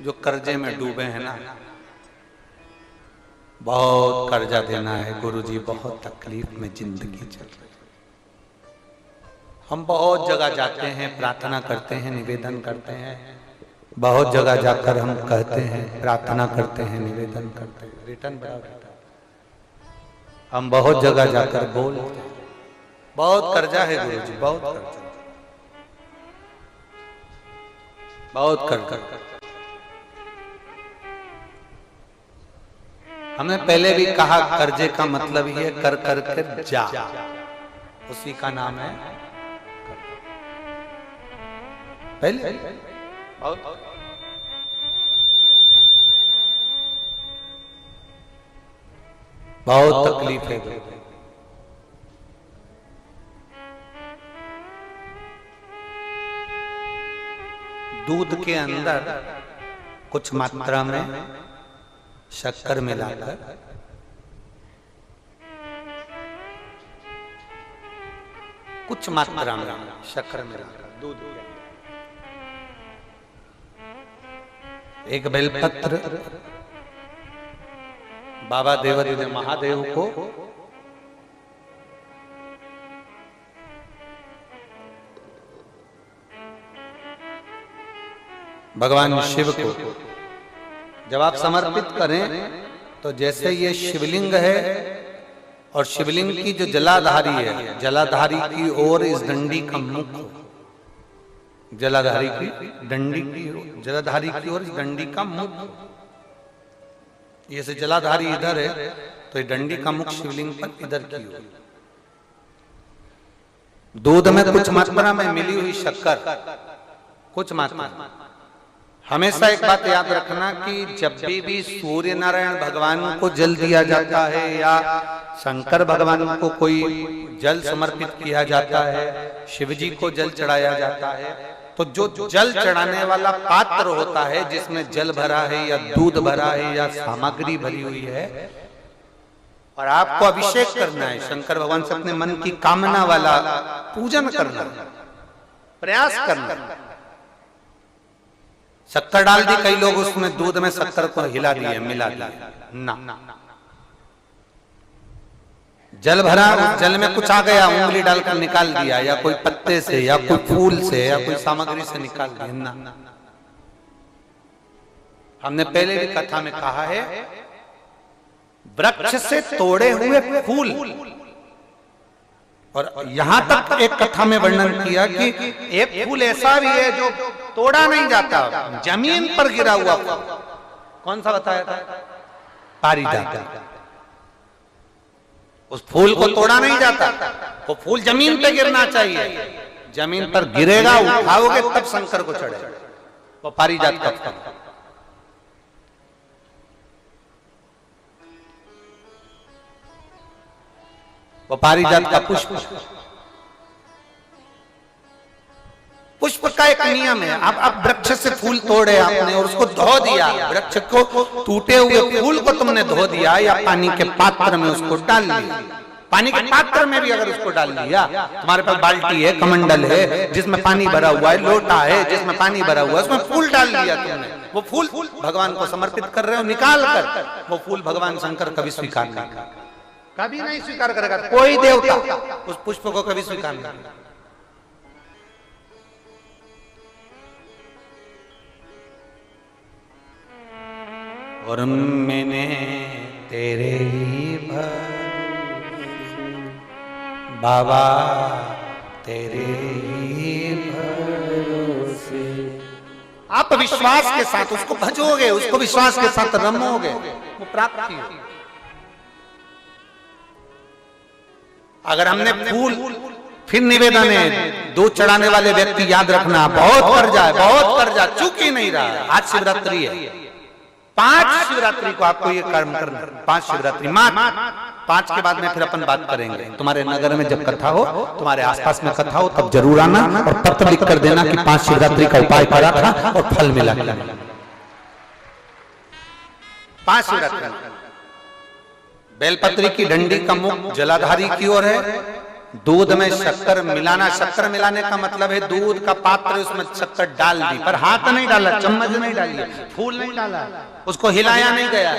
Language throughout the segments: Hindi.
जो कर्जे में डूबे हैं ना, बहुत कर्जा देना है गुरुजी, बहुत तकलीफ में जिंदगी चल रही है। हम बहुत जगह जाते हैं, प्रार्थना करते हैं, निवेदन करते हैं, बहुत जगह जाकर हम कहते हैं, प्रार्थना करते हैं, निवेदन करते हैं, रिटर्न बड़ा रहता है। हम बहुत जगह जाकर बोलते हैं, बहुत कर्जा है गुरुजी, बहुत कर्जा, बहुत कर्जा। हमने पहले भी कहा कर्जे का मतलब ही है कर कर के जा, उसी का नाम है पहले। बहुत तकलीफ है। दूध के अंदर कुछ मात्रा में शक्कर मिलाकर कुछ मात्रा में शक्कर मिलाकर दूध के अंदर एक बेलपत्र बाबा देवादिदेव महादेव को भगवान शिव को जब आप समर्पित करें तो जैसे ये शिवलिंग है और शिवलिंग की जो जलाधारी है, जलाधारी की ओर इस डंडी का मुख, जलाधारी की डंडी की, जलाधारी की ओर इस डंडी का मुख, ये से जलाधारी इधर है तो ये डंडी का मुख शिवलिंग पर इधर की ओर। दूध में कुछ मात्रा में मिली हुई शक्कर, कुछ मात्रा। हमेशा एक बात याद रखना कि जब भी सूर्य नारायण भगवान को जल दिया जाता है या शंकर भगवान को कोई जल समर्पित किया जाता है, शिव जी को जल चढ़ाया जाता है, तो जो जल चढ़ाने वाला पात्र होता है जिसमें जल भरा है या दूध भरा है या सामग्री भरी हुई है और आपको अभिषेक करना है, शंकर भगवान से अपने मन की कामना वाला पूजन करना, प्रयास करना। शक्कर डाल दी, कई लोग उसमें दूध में शक्कर को हिला दिए, मिला दिए ना, जल भरा, जल में कुछ आ गया, उंगली डालकर निकाल दिया या कोई पत्ते से या कोई फूल से या कोई सामग्री से निकाल दिया ना। हमने पहले भी कथा में कहा है, वृक्ष से तोड़े हुए फूल, और यहां तक एक कथा में वर्णन किया कि एक फूल ऐसा भी है जो तोड़ा नहीं जाता, जमीन पर गिरा हुआ फूल। कौन सा बताया था? पारिजात। उस फूल को तोड़ा नहीं जाता, वो फूल जमीन पे गिरना चाहिए, जमीन पर गिरेगा, उठाओगे तब शंकर को चढ़ेगा, वो पारिजात का फूल। वो पारिजात का पुष्प, पुष्प का एक नियम है। आप वृक्ष से फूल तोड़े आपने और उसको धो दिया, वृक्ष को, टूटे हुए फूल को तुमने धो दिया या पानी के पात्र में उसको डाल दिया, पानी के पात्र में भी अगर उसको डाल दिया, तुम्हारे पास बाल्टी है, कमंडल है जिसमें पानी भरा हुआ है, लोटा है जिसमें पानी भरा हुआ है, उसमें फूल डाल दिया तुमने, वो फूल भगवान को समर्पित कर रहे हो, निकाल कर वो फूल भगवान शंकर कभी स्वीकार नहीं करेगा, कभी नहीं स्वीकार करेगा, कोई देवता उस पुष्प को कभी स्वीकार नहीं करेगा। और मैंने तेरे ही बाबा तेरे ही भरोसे, आप विश्वास के साथ उसको भजोगे, उसको विश्वास के साथ रमोगे, वो प्राप्ति होगी। अगर हमने फूल, फिर निवेदन है, दूध चढ़ाने वाले व्यक्ति याद रखना, बहुत कर्जा है, बहुत कर्जा, चूक ही नहीं रहा है। आज शिवरात्रि है, 5 शिवरात्रि को आपको ये कर्म करना, 5 शिवरात्रि, 5 के बाद में फिर अपन बात करेंगे। तुम्हारे नगर में जब कथा हो, तुम्हारे आसपास में कथा हो, तब जरूर आना और पत्र लिख कर देना कि 5 शिवरात्रि का उपाय करा था और फल मिला। 5 शिवरात्रि बेलपत्री की डंडी का मुख जलाधारी की ओर है दूध में शक्कर मिलाना, शक्कर मिलाने का मतलब है दूध का पात्र उसमें शक्कर डाल दी, पर हाथ नहीं डाला, चम्मच नहीं डाली, फूल नहीं डाला, उसको हिलाया नहीं गया।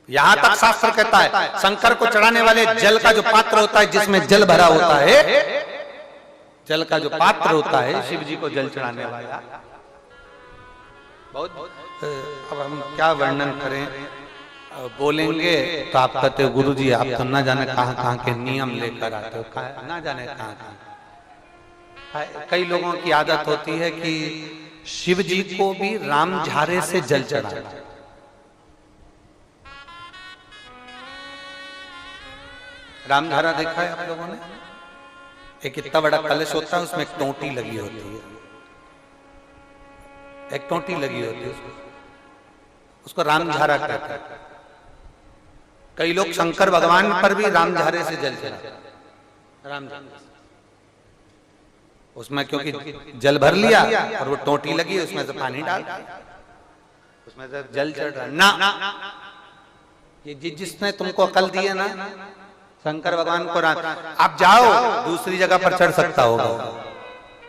यहां तक शास्त्र कहता है शंकर को चढ़ाने वाले जल का जो पात्र होता है, जिसमें जल भरा होता है, जल का जो पात्र होता है, शिव जी को जल चढ़ाने वाला, बहुत अब हम क्या वर्णन करें, बोलेंगे तो आप कहते हो गुरु जी आप तो ना जाने कहां के नियम लेकर आते हो, ना जाने कहां। कई लोगों की आदत होती है कि शिव जी को भी राम झारे से जल चढ़ाना। राम झारा देखा है आप लोगों ने? एक इतना बड़ा कलश होता है, उसमें एक टोंटी लगी होती है, एक टोंटी लगी होती है, उसको राम झारा कहते हैं। कई लोग शंकर भगवान पर भी राम झारे से जल चढ़ाते हैं, राम झारे उसमें, क्योंकि जल भर लिया और वो टोंटी लगी, उसमें से पानी डाल, उसमें से जल चढ़ रहा ना। ये जिसने तुमको अकल दी है ना, शंकर भगवान को आप जाओ दूसरी जगह पर चढ़ सकता होगा,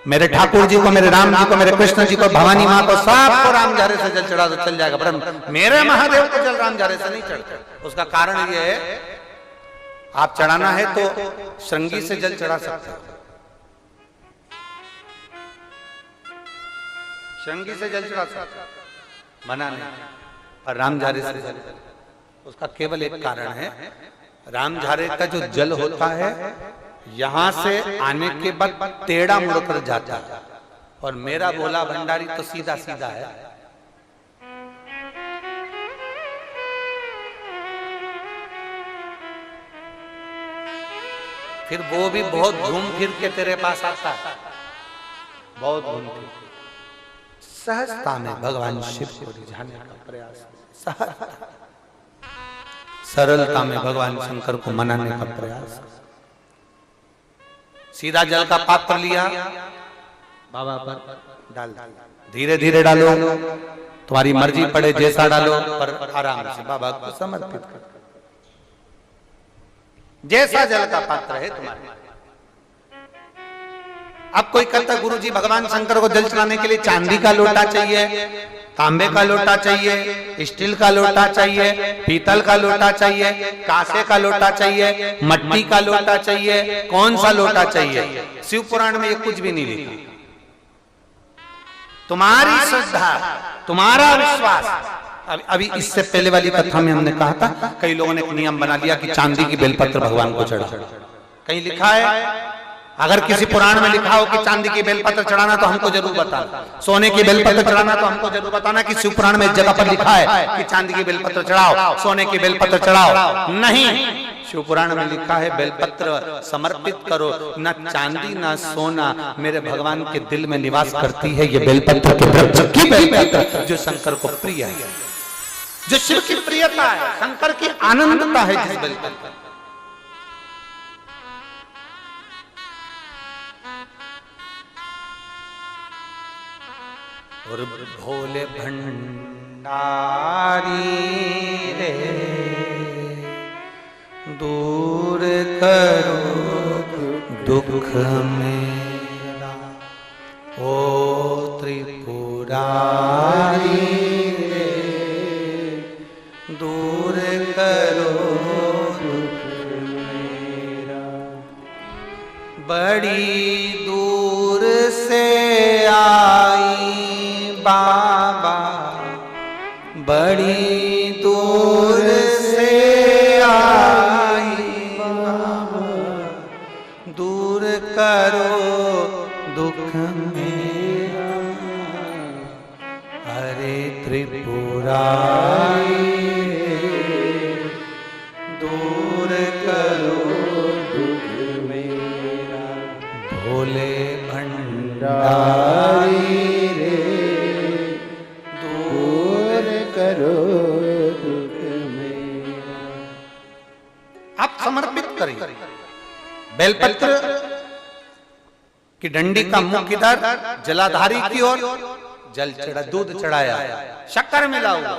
मेरे ठाकुर जी को, मेरे राम जी को, मेरे कृष्ण जी को, भवानी माँ को, सबको राम झारे से जल चढ़ा तो चल जाएगा, पर मेरे महादेव को जल राम झारे से नहीं चढ़ता। उसका कारण ये है, आप चढ़ाना है तो श्रृंगी से जल चढ़ा सकते हो, श्रृंगी से जल चढ़ा सकते हो, मना नहीं, पर राम झारे से जल, उसका केवल एक कारण है, राम झारे का जो जल होता है यहां से आने के बाद टेढ़ा मुड़कर जाता है, और मेरा भोला भंडारी तो सीधा सीधा है। फिर वो भी बहुत घूम फिर के तेरे पास आता है, बहुत घूम फिर, सहजता में भगवान शिव को रिझाने का प्रयास, सहजता, सरलता में भगवान शंकर को मनाने का प्रयास। सीधा जल का पात्र लिया, बाबा पर डाल, धीरे धीरे डालो, तुम्हारी मर्जी पड़े जैसा डालो, पर आराम से बाबा को समर्पित कर, जैसा जल का पात्र है तुम्हारे। अब कोई कहता गुरु जी भगवान शंकर को जल चढ़ाने के लिए चांदी का लोटा चाहिए, तांबे का लोटा चाहिए, स्टील का लोटा चाहिए, पीतल का लोटा चाहिए, कांसे का लोटा चाहिए, मट्टी का लोटा चाहिए, कौन सा लोटा चाहिए? शिव पुराण में ये कुछ भी नहीं लिखा। तुम्हारी श्रद्धा, तुम्हारा विश्वास। अभी इससे पहले वाली कथा में हमने कहा था, कई लोगों ने एक नियम बना लिया कि चांदी की बेलपत्र भगवान को चढ़ा। कहीं लिखा है? अगर किसी पुराण में लिखा हो कि चांदी की बेलपत्र चढ़ाना तो हमको जरूर बताना, सोने की बेलपत्र चढ़ाना तो हमको जरूर बताना कि शिव पुराण में एक जगह पर लिखा है कि चांदी की बेलपत्र चढ़ाओ, सोने की बेलपत्र चढ़ाओ। नहीं, शिव पुराण में लिखा है बेलपत्र समर्पित करो, न चांदी न सोना, मेरे भगवान के दिल में निवास करती है ये बेलपत्र के वृक्ष की बेलपत्र, जो शंकर को प्रिय है, जो शिव की प्रियता है, शंकर की आनंदता है जिस बेलपत्र। और भोले भंडारी रे दूर करो दुख मेरा, ओ त्रिपुरारी रे दूर करो दुख मेरा। बड़ी दूर से आई बाबा, बड़ी दूर से आई बाबा, दूर करो दुख मेरा, हरे त्रिपुरारी दूर करो दुख मेरा, भोले भंडारी करो दुख मेरा। आप समर्पित करें बेलपत्र की डंडी का मुख इधर, जलाधारी की ओर, जल चढ़ा, दूध चढ़ाया, शक्कर मिला हुआ,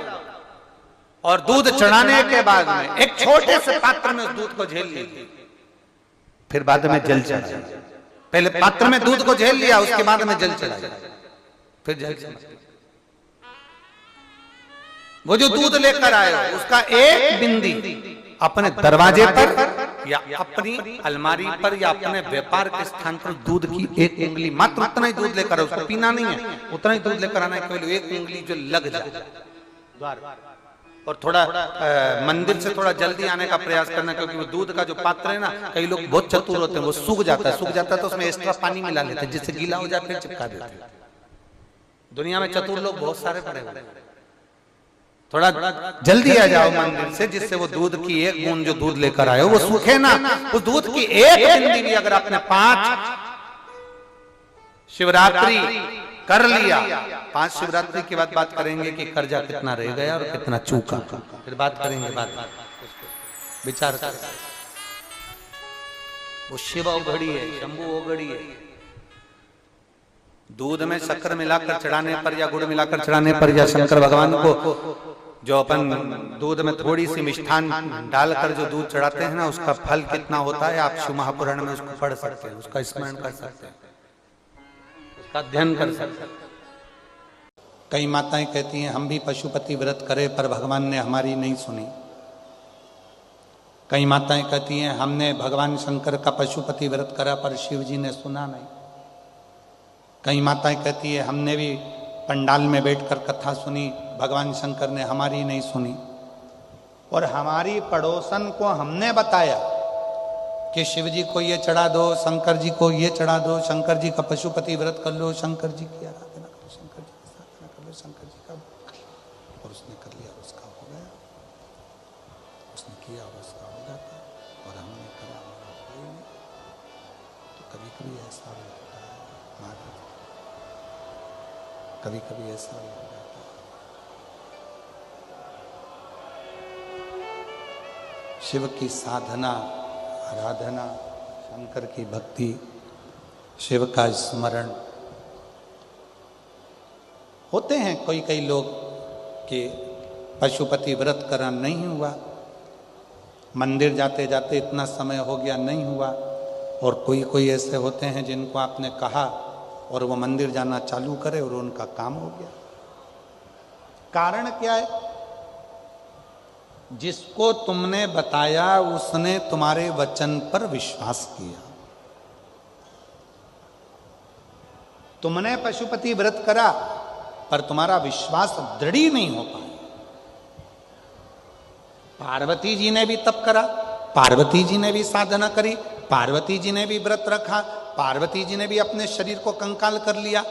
और दूध चढ़ाने के बाद में एक छोटे से पात्र में उस दूध को झेल लीजिए, फिर बाद में जल चढ़ाया। पहले पात्र में दूध को झेल लिया, उसके बाद में जल चढ़ाया, फिर जल चढ़ाया। वो जो दूध लेकर आए उसका एक बिंदी अपने दरवाजे पर या अपनी अलमारी पर या अपने व्यापार के स्थान पर दूध की एक उंगली, मात्र उतना ही दूध लेकर, उसको पीना नहीं है, उतना ही दूध लेकर आना है, केवल एक उंगली जो लग जाए द्वार। और थोड़ा मंदिर से थोड़ा जल्दी आने का प्रयास करना, क्योंकि वो दूध का जो पात्र है ना, कई लोग बहुत चतुर होते हैं, वो सूख जाता है तो उसमें एक्स्ट्रा पानी मिला लेते हैं, जिससे गीला हो जाए फिर चिपका देते हैं। दुनिया में चतुर लोग बहुत सारे पड़े हुए हैं। थोड़ा जल्दी आ जाओ मंदिर से, जिससे वो दूध की एक बूंद जो दूध लेकर आए वो सूखे ना। उस दूध की एक बूंद भी अगर आपने 5 शिवरात्रि कर लिया, 5 शिवरात्रि के बाद बात करेंगे कि कर्जा कितना रह गया और कितना चूका, फिर बात करेंगे, बात विचार कर। वो शिव औघड़ी है, शंभु औघड़ी है। दूध में शक्कर मिलाकर चढ़ाने पर या गुड़ मिलाकर चढ़ाने पर या शंकर भगवान को जो अपन दूध में थोड़ी सी मिष्ठान डालकर जो दूध चढ़ाते हैं ना, उसका फल कितना होता है आप शिव महापुराण में उसको पढ़ सकते हैं, उसका स्मरण कर सकते हैं, उसका अध्ययन कर सकते हैं। कई माताएं कहती हैं हम भी पशुपति व्रत करें पर भगवान ने हमारी नहीं सुनी। कई माताएं कहती हैं हमने भगवान शंकर का पशुपति व्रत करा पर शिव जी ने सुना नहीं। कई माताएं कहती है हमने भी पंडाल में बैठकर कथा सुनी, भगवान शंकर ने हमारी नहीं सुनी। और हमारी पड़ोसन को हमने बताया कि शिव जी को ये चढ़ा दो, शंकर जी को ये चढ़ा दो, शंकर जी का पशुपति व्रत कर लो, शंकर जी की आराधना करो, शंकर जी की साधना कर लो, शंकर जी का, और उसने कर लिया, उसका हो गया, उसने किया और उसका हो जाता, और हमने करा हमारा हो ही नहीं। तो कभी कभी ऐसा होता है महाराज, कभी कभी ऐसा हो जाता है। शिव की साधना, आराधना, शंकर की भक्ति, शिव का स्मरण, होते हैं कोई कई लोग कि पशुपति व्रत करा नहीं हुआ, मंदिर जाते जाते इतना समय हो गया नहीं हुआ, और कोई कोई ऐसे होते हैं जिनको आपने कहा और वो मंदिर जाना चालू करे और उनका काम हो गया। कारण क्या है? जिसको तुमने बताया उसने तुम्हारे वचन पर विश्वास किया। तुमने पशुपति व्रत करा पर तुम्हारा विश्वास दृढ़ नहीं हो पाया। पार्वती जी ने भी तप करा, पार्वती जी ने भी साधना करी, पार्वती जी ने भी व्रत रखा, पार्वती जी ने भी अपने शरीर को कंकाल कर लिया,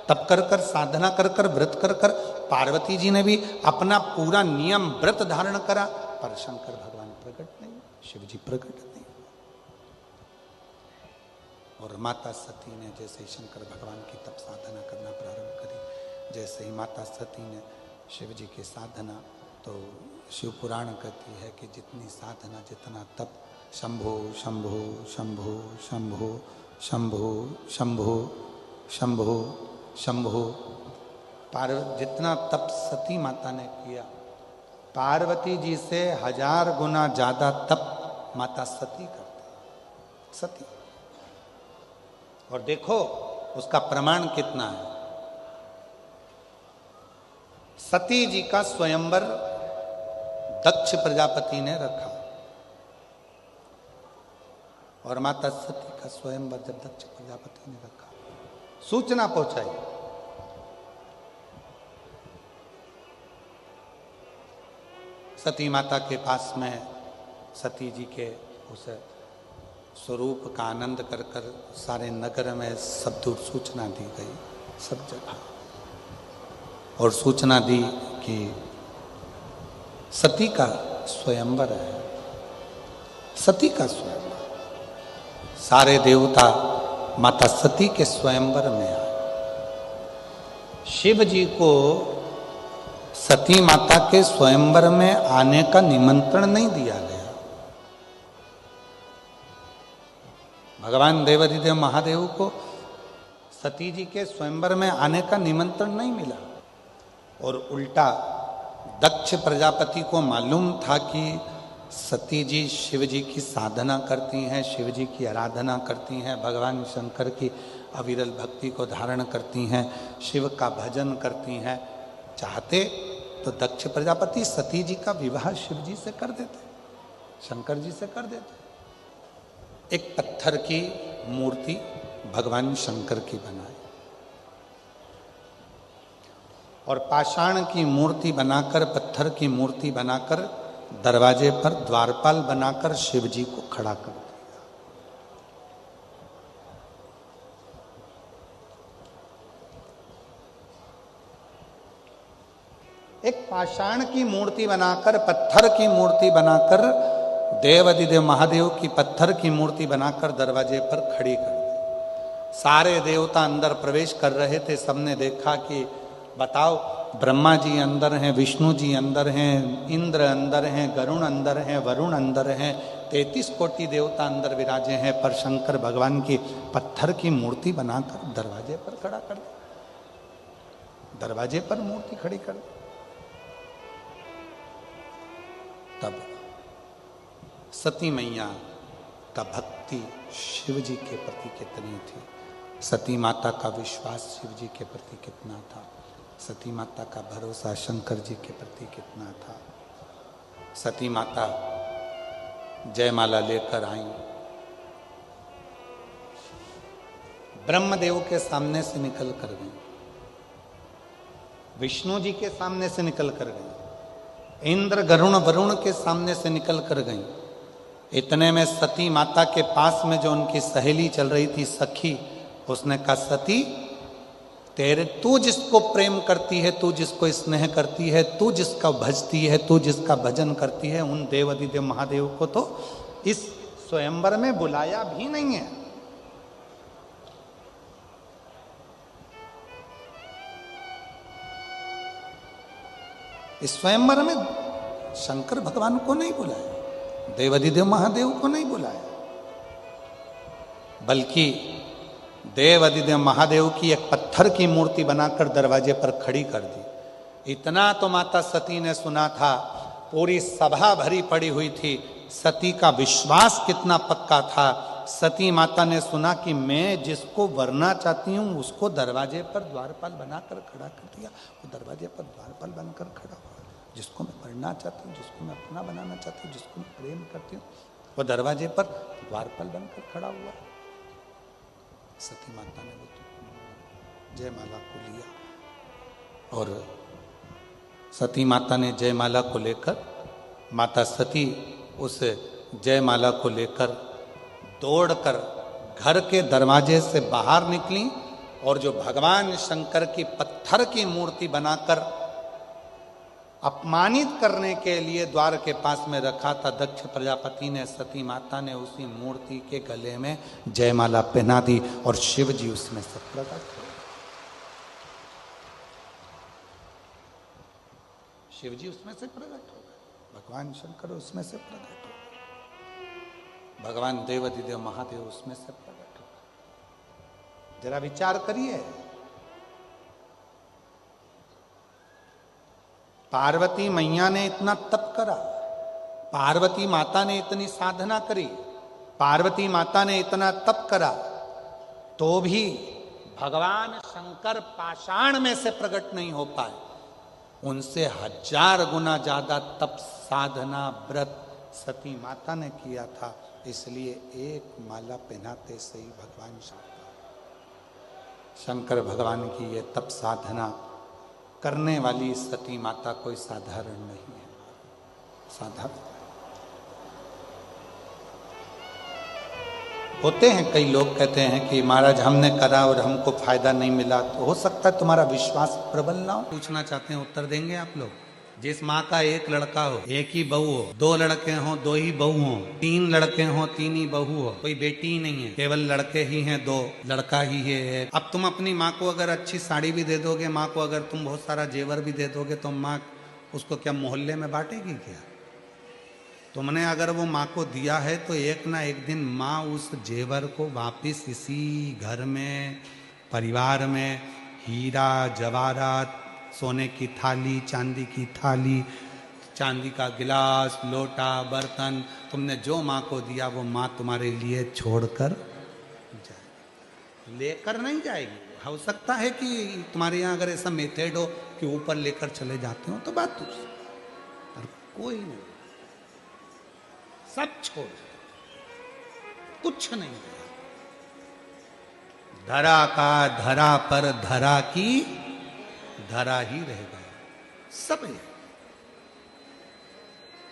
तप कर कर, साधना कर कर, व्रत कर कर, पार्वती जी ने भी अपना पूरा नियम व्रत धारण करा, पर शंकर भगवान प्रकट नहीं, शिव जी प्रकट नहीं। और माता सती ने जैसे ही शंकर भगवान की तप साधना करना प्रारंभ करी, जैसे ही माता सती ने शिव जी की साधना, तो शिव पुराण कहती है कि जितनी साधना, जितना तप, शंभो शंभो शंभो शंभो शंभो शंभो शंभो शंभो, जितना तप सती माता ने किया, पार्वती जी से 1000 गुना ज्यादा तप माता सती करते, सती। और देखो उसका प्रमाण कितना है। सती जी का स्वयंवर दक्ष प्रजापति ने रखा, और माता सती का स्वयंवर जब दक्ष प्रजापति ने रखा, सूचना पहुंचाई, सती माता के पास में सती जी के उस स्वरूप का आनंद कर कर सारे नगर में सब दूर सूचना दी गई, सब जगह, और सूचना दी कि सती का स्वयंवर है, सती का स्वयंवर। सारे देवता माता सती के स्वयंवर में आए। शिव जी को सती माता के स्वयंवर में आने का निमंत्रण नहीं दिया गया। भगवान देवाधिदेव महादेव को सती जी के स्वयंवर में आने का निमंत्रण नहीं मिला, और उल्टा दक्ष प्रजापति को मालूम था कि सती जी शिव जी की साधना करती हैं, शिव जी की आराधना करती हैं, भगवान शंकर की अविरल भक्ति को धारण करती हैं, शिव का भजन करती हैं। चाहते तो दक्ष प्रजापति सती जी का विवाह शिव जी से कर देते, शंकर जी से कर देते। एक पत्थर की मूर्ति भगवान शंकर की बनाई और पाषाण की मूर्ति बनाकर, पत्थर की मूर्ति बनाकर दरवाजे पर द्वारपाल बनाकर शिव जी को खड़ा कर दिया। एक पाषाण की मूर्ति बनाकर, पत्थर की मूर्ति बनाकर, देवाधिदेव महादेव की पत्थर की मूर्ति बनाकर दरवाजे पर खड़ी कर दी। सारे देवता अंदर प्रवेश कर रहे थे। सबने देखा कि बताओ, ब्रह्मा जी अंदर हैं, विष्णु जी अंदर हैं, इंद्र अंदर हैं, गरुण अंदर हैं, वरुण अंदर हैं, 33 कोटि देवता अंदर विराजे हैं, पर शंकर भगवान की पत्थर की मूर्ति बनाकर दरवाजे पर खड़ा कर दी। दरवाजे पर मूर्ति खड़ी कर दी। तब सती मैया का भक्ति शिव जी के प्रति कितनी थी, सती माता का विश्वास शिव जी के प्रति कितना था, सती माता का भरोसा शंकर जी के प्रति कितना था। सती माता जयमाला लेकर आई, ब्रह्मदेव के सामने से निकल कर गई, विष्णु जी के सामने से निकल कर गई, इंद्र गरुण वरुण के सामने से निकल कर गई। इतने में सती माता के पास में जो उनकी सहेली चल रही थी, सखी, उसने कहा, सती, तू जिसको प्रेम करती है, तू जिसको स्नेह करती है, तू जिसका भजती है, तू जिसका भजन करती है, उन देवाधिदेव महादेव को तो इस स्वयंवर में बुलाया भी नहीं है। इस स्वयंवर में शंकर भगवान को नहीं बुलाया, देवाधिदेव महादेव को नहीं बुलाया, बल्कि देवाधिदेव महादेव की एक पत्थर की मूर्ति बनाकर दरवाजे पर खड़ी कर दी। इतना तो माता सती ने सुना था, पूरी सभा भरी पड़ी हुई थी, सती का विश्वास कितना पक्का था। सती माता ने सुना कि मैं जिसको वरना चाहती हूं उसको दरवाजे पर द्वारपाल बनाकर खड़ा कर दिया। वो दरवाजे पर द्वारपाल बनकर खड़ा हुआ। जिसको मैं वरना चाहती हूँ, जिसको मैं अपना बनाना चाहती हूँ, जिसको मैं प्रेम करती हूँ, वो दरवाजे पर द्वारपाल बनकर खड़ा हुआ। सती माता ने वो जयमाला को लिया और सती माता ने जयमाला को लेकर, माता सती उस जयमाला को लेकर दौड़कर घर के दरवाजे से बाहर निकली और जो भगवान शंकर की पत्थर की मूर्ति बनाकर अपमानित करने के लिए द्वार के पास में रखा था दक्ष प्रजापति ने, सती माता ने उसी मूर्ति के गले में जयमाला पहना दी और शिव जी उसमें से प्रकट हुए। शिव जी उसमें से प्रकट हो गए, भगवान शंकर उसमें से प्रकट हो गए, भगवान देवाधिदेव महादेव उसमें से प्रकट हो गए। जरा विचार करिए, पार्वती मैया ने इतना तप करा, पार्वती माता ने इतनी साधना करी, पार्वती माता ने इतना तप करा, तो भी भगवान शंकर पाषाण में से प्रकट नहीं हो पाए। उनसे 1000 गुना ज्यादा तप, साधना, व्रत सती माता ने किया था। इसलिए एक माला पहनाते से ही भगवान शंकर भगवान की ये तप साधना करने वाली सती माता कोई साधारण नहीं है, साधारण। होते हैं कई लोग कहते हैं कि महाराज हमने करा और हमको फायदा नहीं मिला, तो हो सकता है तुम्हारा विश्वास प्रबल ना हो। पूछना चाहते हैं, उत्तर देंगे आप लोग? जिस माँ का एक लड़का हो, एक ही बहू हो, 2 लड़के हो, 2 ही बहू हो, 3 लड़के हो, 3 ही बहू हो, कोई बेटी ही नहीं है, केवल लड़के ही हैं, 2 लड़का ही है। अब तुम अपनी माँ को अगर अच्छी साड़ी भी दे दोगे, माँ को अगर तुम बहुत सारा जेवर भी दे दोगे, तो माँ उसको क्या मोहल्ले में बांटेगी क्या? तुमने अगर वो माँ को दिया है तो एक ना एक दिन माँ उस जेवर को वापिस इसी घर में, परिवार में हीरा जवाहरात सोने की थाली, चांदी की थाली, चांदी का गिलास, लोटा, बर्तन, तुमने जो माँ को दिया वो माँ तुम्हारे लिए छोड़कर जाएगी, लेकर नहीं जाएगी। हो सकता है कि तुम्हारे यहाँ अगर ऐसा मेथड हो कि ऊपर लेकर चले जाते हो तो बात दूसरी, पर कोई नहीं, सब छोड़, कुछ नहीं दिया। धरा का धरा पर धरा की धरा ही रह गया, सब है।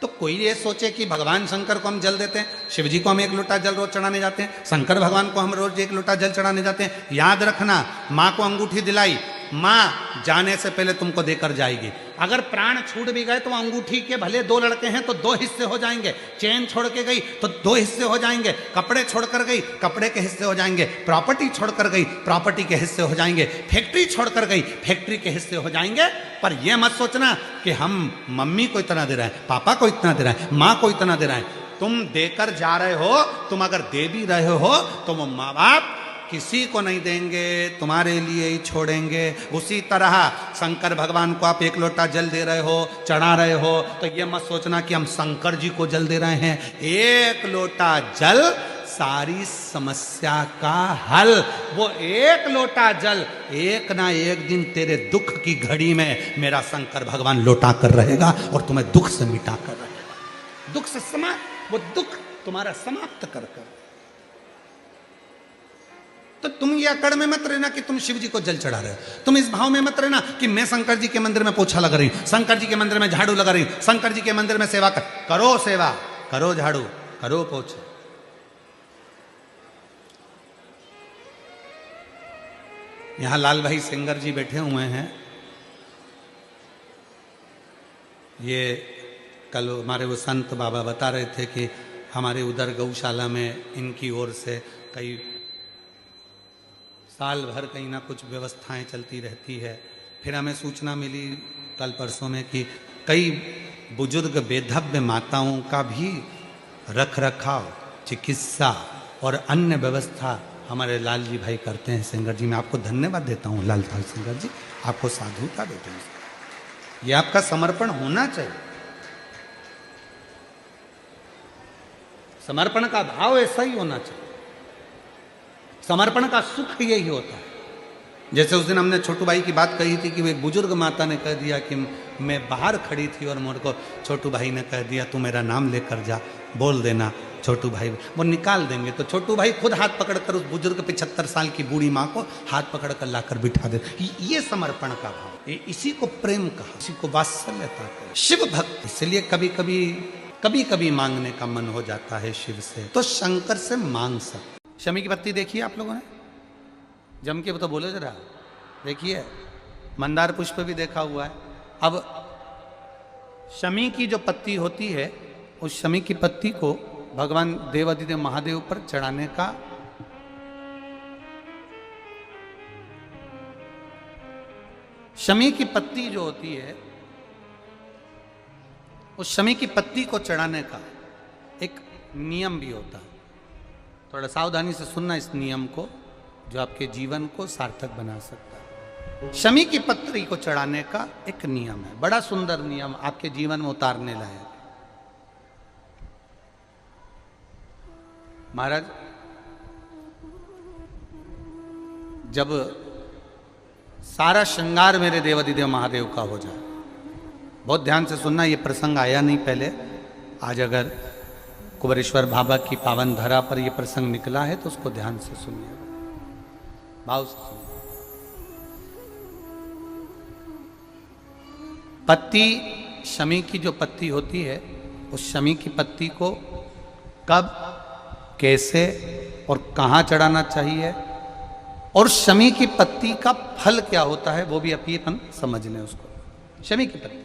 तो कोई ये सोचे कि भगवान शंकर को हम जल देते हैं, शिव जी को हम 1 लोटा जल रोज चढ़ाने जाते हैं, शंकर भगवान को हम रोज 1 लोटा जल चढ़ाने जाते हैं। याद रखना, माँ को अंगूठी दिलाई, माँ जाने से पहले तुमको देकर जाएगी। अगर प्राण छूट भी गए तो अंगूठी के भले 2 लड़के हैं तो 2 हिस्से हो जाएंगे, चेन छोड़ के गई तो 2 हिस्से हो जाएंगे, कपड़े छोड़कर गई कपड़े के हिस्से हो जाएंगे, प्रॉपर्टी छोड़कर गई प्रॉपर्टी के हिस्से हो जाएंगे, फैक्ट्री छोड़कर गई फैक्ट्री के हिस्से हो जाएंगे। पर यह मत सोचना कि हम मम्मी को इतना दे रहे हैं, पापा को इतना दे रहे हैं, माँ को इतना दे रहे हैं। तुम देकर जा रहे हो, तुम अगर दे भी रहे हो तो वो माँ बाप किसी को नहीं देंगे, तुम्हारे लिए ही छोड़ेंगे। उसी तरह शंकर भगवान को आप 1 लोटा जल दे रहे हो, चढ़ा रहे हो, तो ये मत सोचना कि हम शंकर जी को जल दे रहे हैं। 1 लोटा जल सारी समस्या का हल। वो 1 लोटा जल एक ना एक दिन तेरे दुख की घड़ी में मेरा शंकर भगवान लौटा कर रहेगा और तुम्हें दुख से मिटा कर रहेगा, दुख से वो दुख तुम्हारा समाप्त कर कर। तो तुम ये अकड़ में मत रहना कि तुम शिव जी को जल चढ़ा रहे हो, तुम इस भाव में मत रहना कि मैं शंकर जी के मंदिर में पोछा लगा रही हूं, शंकर जी के मंदिर में झाड़ू लगा रही हूं, शंकर जी के मंदिर में सेवा करो, सेवा करो, झाड़ू करो, पोछा। यहां लाल भाई सिंगर जी बैठे हुए हैं। ये कल हमारे वो संत बाबा बता रहे थे कि हमारे उधर गौशाला में इनकी ओर से कई साल भर कहीं ना कुछ व्यवस्थाएं चलती रहती है। फिर हमें सूचना मिली कल परसों में कि कई बुजुर्ग बेधव्य माताओं का भी रख रखाव, चिकित्सा और अन्य व्यवस्था हमारे लाल जी भाई करते हैं। सिंगर जी, मैं आपको धन्यवाद देता हूँ लाल भाई सिंगर जी, आपको साधुता देते हैं। ये आपका समर्पण होना चाहिए, समर्पण का भाव ऐसा ही होना चाहिए। समर्पण का सुख यही होता है। जैसे उस दिन हमने छोटू भाई की बात कही थी कि वो एक बुजुर्ग माता ने कह दिया कि मैं बाहर खड़ी थी और मेरे को छोटू भाई ने कह दिया तू मेरा नाम लेकर जा, बोल देना छोटू भाई, वो निकाल देंगे। तो छोटू भाई खुद हाथ पकड़कर उस बुजुर्ग 75 साल की बूढ़ी माँ को हाथ पकड़कर लाकर बिठा दे। ये समर्पण का भाव, इसी को प्रेम कहा, इसी को वात्सल्यता कहा, शिव भक्ति। इसलिए कभी कभी मांगने का मन हो जाता है शिव से, तो शंकर से मांग सकते। शमी की पत्ती देखी है आप लोगों ने? जम के तो बोले जरा, देखिए। मंदार पुष्प भी देखा हुआ है। अब शमी की जो पत्ती होती है, उस शमी की पत्ती को भगवान देवादिदेव महादेव पर चढ़ाने का शमी की पत्ती जो होती है, उस शमी की पत्ती को चढ़ाने का एक नियम भी होता है। थोड़ा सावधानी से सुनना इस नियम को, जो आपके जीवन को सार्थक बना सकता है। शमी की पत्री को चढ़ाने का एक नियम है, बड़ा सुंदर नियम, आपके जीवन में उतारने लायक। महाराज, जब सारा श्रृंगार मेरे देवादिदेव महादेव का हो जाए, बहुत ध्यान से सुनना, ये प्रसंग आया नहीं पहले, आज अगर कुबेरेश्वर बाबा की पावन धरा पर यह प्रसंग निकला है तो उसको ध्यान से सुनिए, भाव से सुनिए। पत्ती, शमी की जो पत्ती होती है, उस शमी की पत्ती को कब, कैसे और कहाँ चढ़ाना चाहिए, और शमी की पत्ती का फल क्या होता है, वो भी अपन समझ लें उसको। शमी की पत्ती,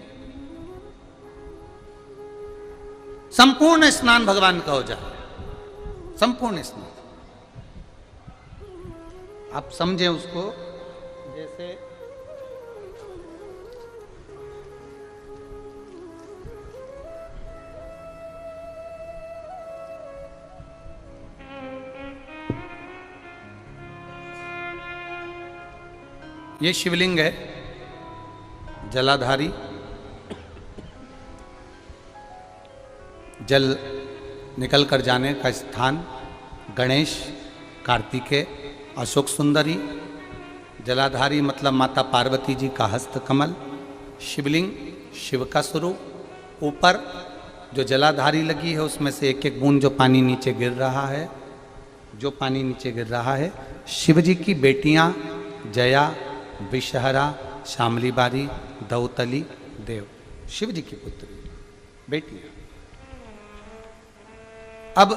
संपूर्ण स्नान भगवान का हो जाए, संपूर्ण स्नान। आप समझे उसको, जैसे ये शिवलिंग है, जलाधारी, जल निकल कर जाने का स्थान, गणेश, कार्तिकेय, अशोक सुंदरी। जलाधारी मतलब माता पार्वती जी का हस्त कमल, शिवलिंग, शिव का स्वरूप। ऊपर जो जलाधारी लगी है उसमें से एक एक बूंद जो पानी नीचे गिर रहा है, जो पानी नीचे गिर रहा है, शिव जी की बेटियां जया, विषहरा, शामली बारी, दौतली, देव, शिव जी की पुत्री बेटियां। अब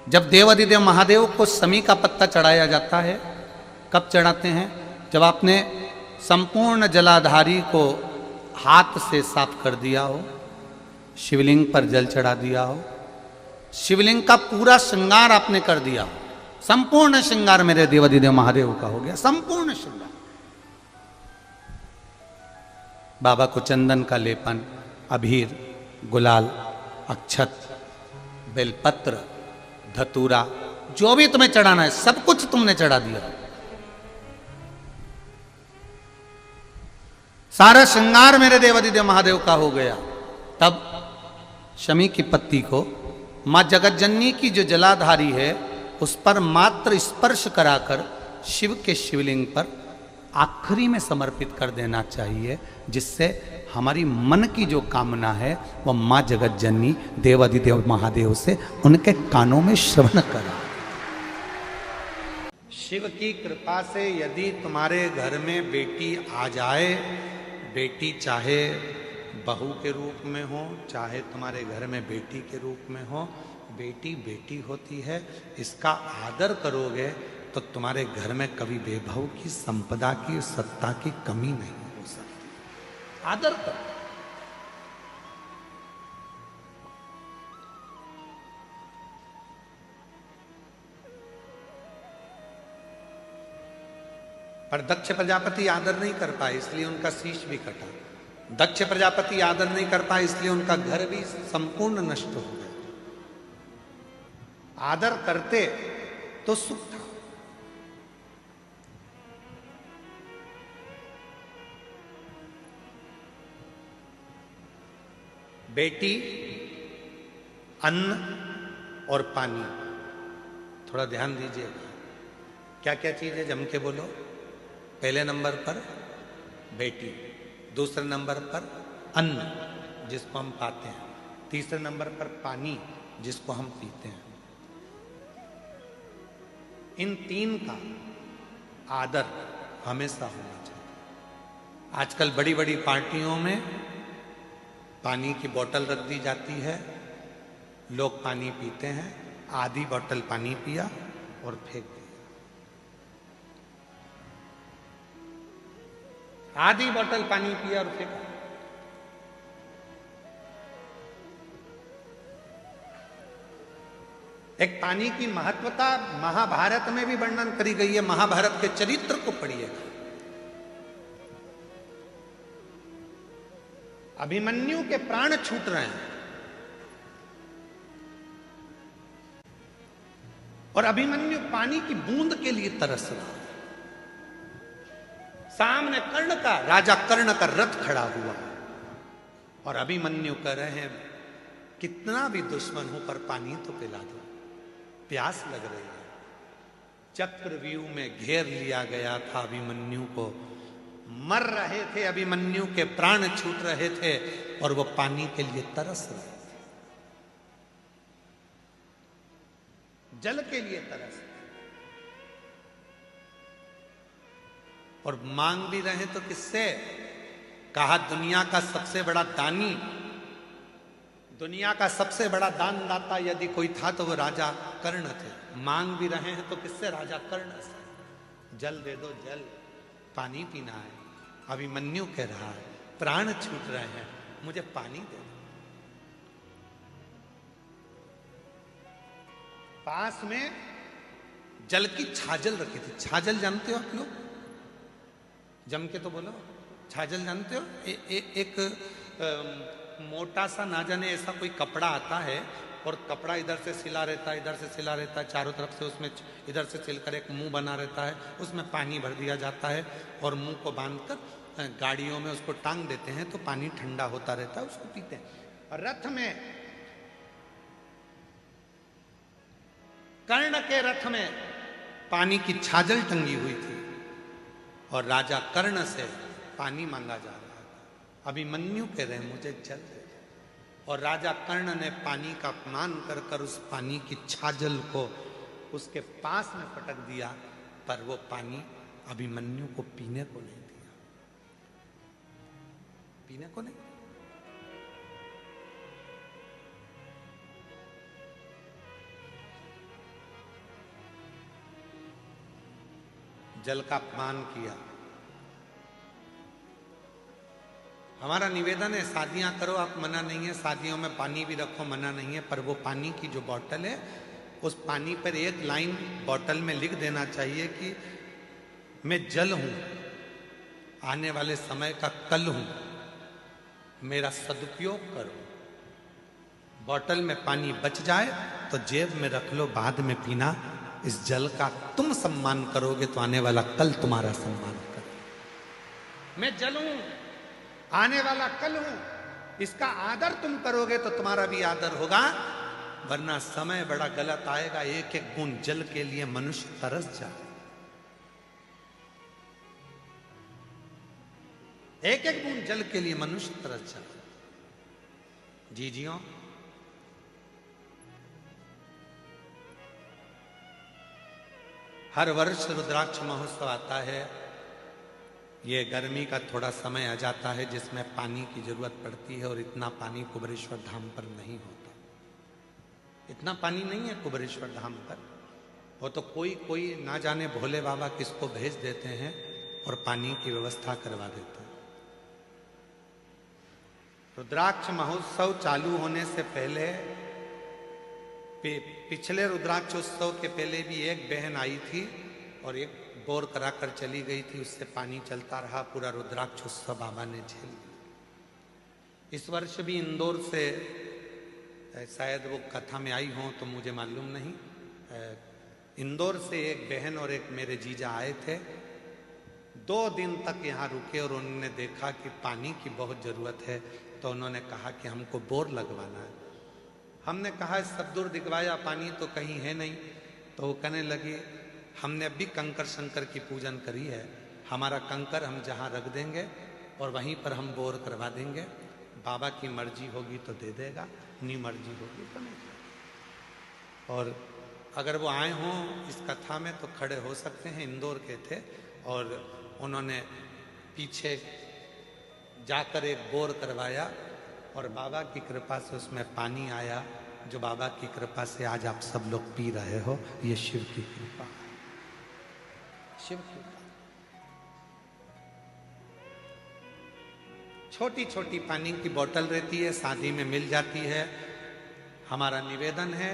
जब देवाधिदेव महादेव को समी का पत्ता चढ़ाया जाता है, कब चढ़ाते हैं? जब आपने संपूर्ण जलाधारी को हाथ से साफ कर दिया हो, शिवलिंग पर जल चढ़ा दिया हो, शिवलिंग का पूरा श्रृंगार आपने कर दिया हो, संपूर्ण श्रृंगार मेरे देवाधिदेव महादेव का हो गया, संपूर्ण श्रृंगार। बाबा को चंदन का लेपन, अबीर, गुलाल, अक्षत, बेलपत्र, धतूरा, जो भी तुम्हें चढ़ाना है सब कुछ तुमने चढ़ा दिया। सारा श्रृंगार मेरे देवाधिदेव महादेव का हो गया। तब शमी की पत्ती को मां जगतजननी की जो जलाधारी है उस पर मात्र स्पर्श कराकर शिव के शिवलिंग पर आखिरी में समर्पित कर देना चाहिए, जिससे हमारी मन की जो कामना है वह मां जगतजननी देवाधिदेव महादेव से उनके कानों में श्रवण करा। शिव की कृपा से यदि तुम्हारे घर में बेटी आ जाए, बेटी चाहे बहू के रूप में हो, चाहे तुम्हारे घर में बेटी के रूप में हो, बेटी बेटी होती है, इसका आदर करोगे तो तुम्हारे घर में कभी वैभव की, संपदा की, सत्ता की कमी नहीं हो सकती। आदर करो। पर दक्ष प्रजापति आदर नहीं कर पाए, इसलिए उनका शीश भी कटा। दक्ष प्रजापति आदर नहीं कर पाए, इसलिए उनका घर भी संपूर्ण नष्ट हो गया। आदर करते तो सुख था। बेटी, अन्न और पानी, थोड़ा ध्यान दीजिएगा। क्या क्या चीज है, जम के बोलो। पहले नंबर पर बेटी, दूसरे नंबर पर अन्न जिसको हम पाते हैं, तीसरे नंबर पर पानी जिसको हम पीते हैं। इन तीन का आदर हमेशा होना चाहिए। आजकल बड़ी बड़ी पार्टियों में पानी की बोतल रख दी जाती है, लोग पानी पीते हैं, आधी बोतल पानी पिया और फेंक दिया, आधी बोतल पानी पिया और फेंका। एक पानी की महत्वता महाभारत में भी वर्णन करी गई है। महाभारत के चरित्र को पढ़िए। अभिमन्यु के प्राण छूट रहे हैं और अभिमन्यु पानी की बूंद के लिए तरस रहा है। सामने राजा कर्ण का रथ खड़ा हुआ और अभिमन्यु कह रहे हैं, कितना भी दुश्मन हो पर पानी तो पिला दो, प्यास लग रही है। चक्रव्यूह में घेर लिया गया था अभिमन्यु को, मर रहे थे, अभिमन्यु के प्राण छूट रहे थे और वो पानी के लिए तरस रहे थे, जल के लिए तरस रहे, और मांग भी रहे तो किससे? कहा दुनिया का सबसे बड़ा दानी, दुनिया का सबसे बड़ा दानदाता यदि कोई था तो वो राजा कर्ण थे। मांग भी रहे हैं तो किससे? राजा कर्ण से। जल दे दो, जल, पानी पीना है। अभिमन्यु कह रहा है, प्राण छूट रहे हैं, मुझे पानी दे दो। पास में जल की छाजल रखी थी। छाजल जानते हो आप लोग? जम के तो बोलो, छाजल जानते हो? एक मोटा सा, ना जाने ऐसा कोई कपड़ा आता है और कपड़ा इधर से सिला रहता है, इधर से सिला रहता है, चारों तरफ से उसमें इधर से सिलकर एक मुंह बना रहता है, उसमें पानी भर दिया जाता है और मुंह को बांधकर गाड़ियों में उसको टांग देते हैं तो पानी ठंडा होता रहता है, उसको पीते हैं। और रथ में, कर्ण के रथ में पानी की छाजल टंगी हुई थी और राजा कर्ण से पानी मांगा जा रहा था। अभिमन्यु कह रहे मुझे जल दे, और राजा कर्ण ने पानी का अपमान कर कर उस पानी की छाजल को उसके पास में पटक दिया, पर वो पानी अभिमन्यु को पीने को नहीं दिया, पीने को नहीं। जल का अपमान किया। हमारा निवेदन है, शादियां करो आप, मना नहीं है, शादियों में पानी भी रखो, मना नहीं है, पर वो पानी की जो बोतल है उस पानी पर एक लाइन बोतल में लिख देना चाहिए कि मैं जल हूं, आने वाले समय का कल हूं, मेरा सदुपयोग करो। बोतल में पानी बच जाए तो जेब में रख लो, बाद में पीना। इस जल का तुम सम्मान करोगे तो आने वाला कल तुम्हारा सम्मान करो। मैं जल हूं, आने वाला कल हूं, इसका आदर तुम करोगे तो तुम्हारा भी आदर होगा, वरना समय बड़ा गलत आएगा। एक एक बूंद जल के लिए मनुष्य तरस जाए, एक एक बूंद जल के लिए मनुष्य तरस जाए। जी जियो। हर वर्ष रुद्राक्ष महोत्सव आता है। ये गर्मी का थोड़ा समय आ जाता है जिसमें पानी की जरूरत पड़ती है, और इतना पानी कुबेरेश्वर धाम पर नहीं होता। इतना पानी नहीं है कुबेरेश्वर धाम पर। वो तो कोई कोई ना जाने भोले बाबा किसको भेज देते हैं और पानी की व्यवस्था करवा देते हैं। रुद्राक्ष महोत्सव चालू होने से पहले, पिछले रुद्राक्षोत्सव के पहले भी एक बहन आई थी और एक बोर कराकर चली गई थी, उससे पानी चलता रहा, पूरा रुद्राक्षोत्सव बाबा ने झेल लिया। इस वर्ष भी इंदौर से, शायद वो कथा में आई हों तो मुझे मालूम नहीं, इंदौर से एक बहन और एक मेरे जीजा आए थे। 2 दिन तक यहाँ रुके और उन्होंने देखा कि पानी की बहुत ज़रूरत है, तो उन्होंने कहा कि हमको बोर लगवाना है। हमने कहा सब दूर दिखवाया, पानी तो कहीं है नहीं। तो वो कहने लगी हमने अभी कंकर शंकर की पूजन करी है, हमारा कंकर हम जहाँ रख देंगे और वहीं पर हम बोर करवा देंगे, बाबा की मर्जी होगी तो दे देगा, नहीं मर्जी होगी तो नहीं। और अगर वो आए हों इस कथा में तो खड़े हो सकते हैं, इंदौर के थे और उन्होंने पीछे जाकर एक बोर करवाया और बाबा की कृपा से उसमें पानी आया, जो बाबा की कृपा से आज आप सब लोग पी रहे हो। ये शिव की कृपा है, शिव की कृपा। छोटी छोटी पानी की बोतल रहती है, शादी में मिल जाती है। हमारा निवेदन है,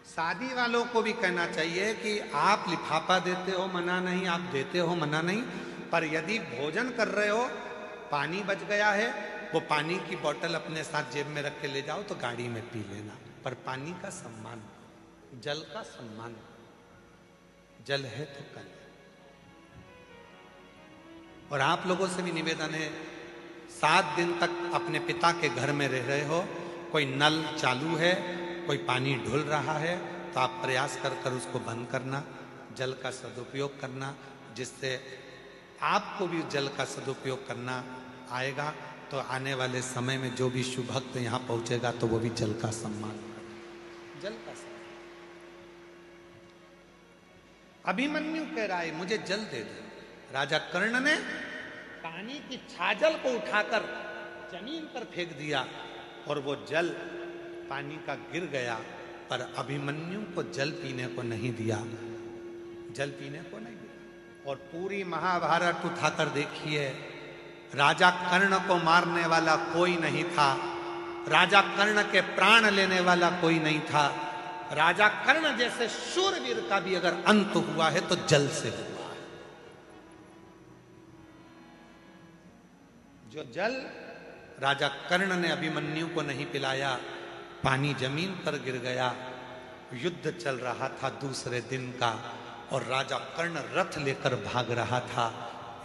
शादी वालों को भी कहना चाहिए कि आप लिफाफा देते हो मना नहीं, आप देते हो मना नहीं, पर यदि भोजन कर रहे हो, पानी बच गया है, वो पानी की बोतल अपने साथ जेब में रख के ले जाओ तो गाड़ी में पी लेना, पर पानी का सम्मान, जल का सम्मान। जल है तो कल है। और आप लोगों से भी निवेदन है, 7 दिन तक अपने पिता के घर में रह रहे हो, कोई नल चालू है, कोई पानी ढुल रहा है, तो आप प्रयास कर कर उसको बंद करना, जल का सदुपयोग करना, जिससे आपको भी जल का सदुपयोग करना आएगा। तो आने वाले समय में जो भी शुभ भक्त यहाँ पहुंचेगा तो वो भी जल का सम्मान करेगा, जल का सम्मान। अभिमन्यु कह रहा है मुझे जल दे दो। राजा कर्ण ने पानी की छाजल को उठाकर जमीन पर फेंक दिया और वो जल पानी का गिर गया, पर अभिमन्यु को जल पीने को नहीं दिया, जल पीने को नहीं दिया। और पूरी महाभारत उठाकर देखिए, राजा कर्ण को मारने वाला कोई नहीं था, राजा कर्ण के प्राण लेने वाला कोई नहीं था। राजा कर्ण जैसे शूरवीर का भी अगर अंत हुआ है तो जल से हुआ है। जो जल राजा कर्ण ने अभिमन्यु को नहीं पिलाया, पानी जमीन पर गिर गया। युद्ध चल रहा था दूसरे दिन का और राजा कर्ण रथ लेकर भाग रहा था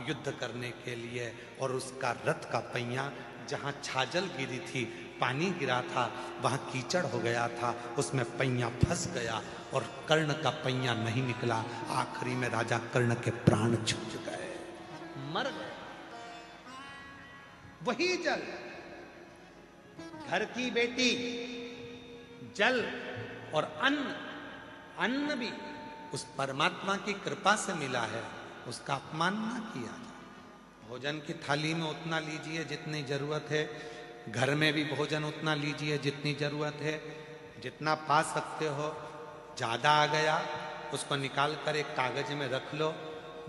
युद्ध करने के लिए, और उसका रथ का पहिया जहां छाजल गिरी थी, पानी गिरा था, वहां कीचड़ हो गया था, उसमें पहिया फंस गया और कर्ण का पहिया नहीं निकला। आखिरी में राजा कर्ण के प्राण छूट गए, मर गए। वही जल, घर की बेटी, जल और अन्न, अन्न भी उस परमात्मा की कृपा से मिला है, उसका अपमान ना किया जाए। भोजन की थाली में उतना लीजिए जितनी जरूरत है, घर में भी भोजन उतना लीजिए जितनी जरूरत है, जितना पा सकते हो। ज्यादा आ गया उसको निकाल कर एक कागज में रख लो।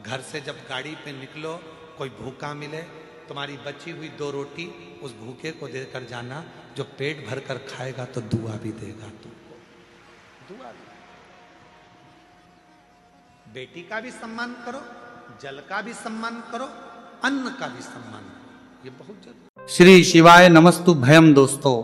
घर से जब गाड़ी पे निकलो, कोई भूखा मिले, तुम्हारी बची हुई 2 रोटी उस भूखे को देकर जाना, जो पेट भर कर खाएगा तो दुआ भी देगा तुमको, दुआ भी। बेटी का भी सम्मान करो, जल का भी सम्मान करो, अन्न का भी सम्मान करो, ये बहुत जरूरी। श्री शिवाय नमस्तु भयम। दोस्तों,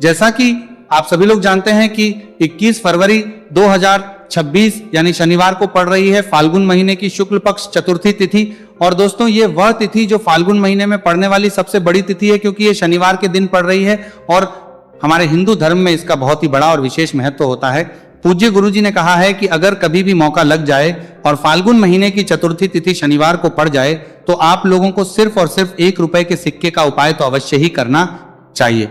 जैसा कि आप सभी लोग जानते हैं कि 21 फरवरी 2026 यानी शनिवार को पड़ रही है फाल्गुन महीने की शुक्ल पक्ष चतुर्थी तिथि। और दोस्तों, ये वह तिथि जो फाल्गुन महीने में पड़ने वाली सबसे बड़ी तिथि है, क्योंकि ये शनिवार के दिन पड़ रही है और हमारे हिंदू धर्म में इसका बहुत ही बड़ा और विशेष महत्व होता है। पूज्य गुरुजी ने कहा है कि अगर कभी भी मौका लग जाए और फाल्गुन महीने की चतुर्थी तिथि शनिवार को पड़ जाए, तो आप लोगों को सिर्फ और सिर्फ 1 रुपए के सिक्के का उपाय तो अवश्य ही करना चाहिए,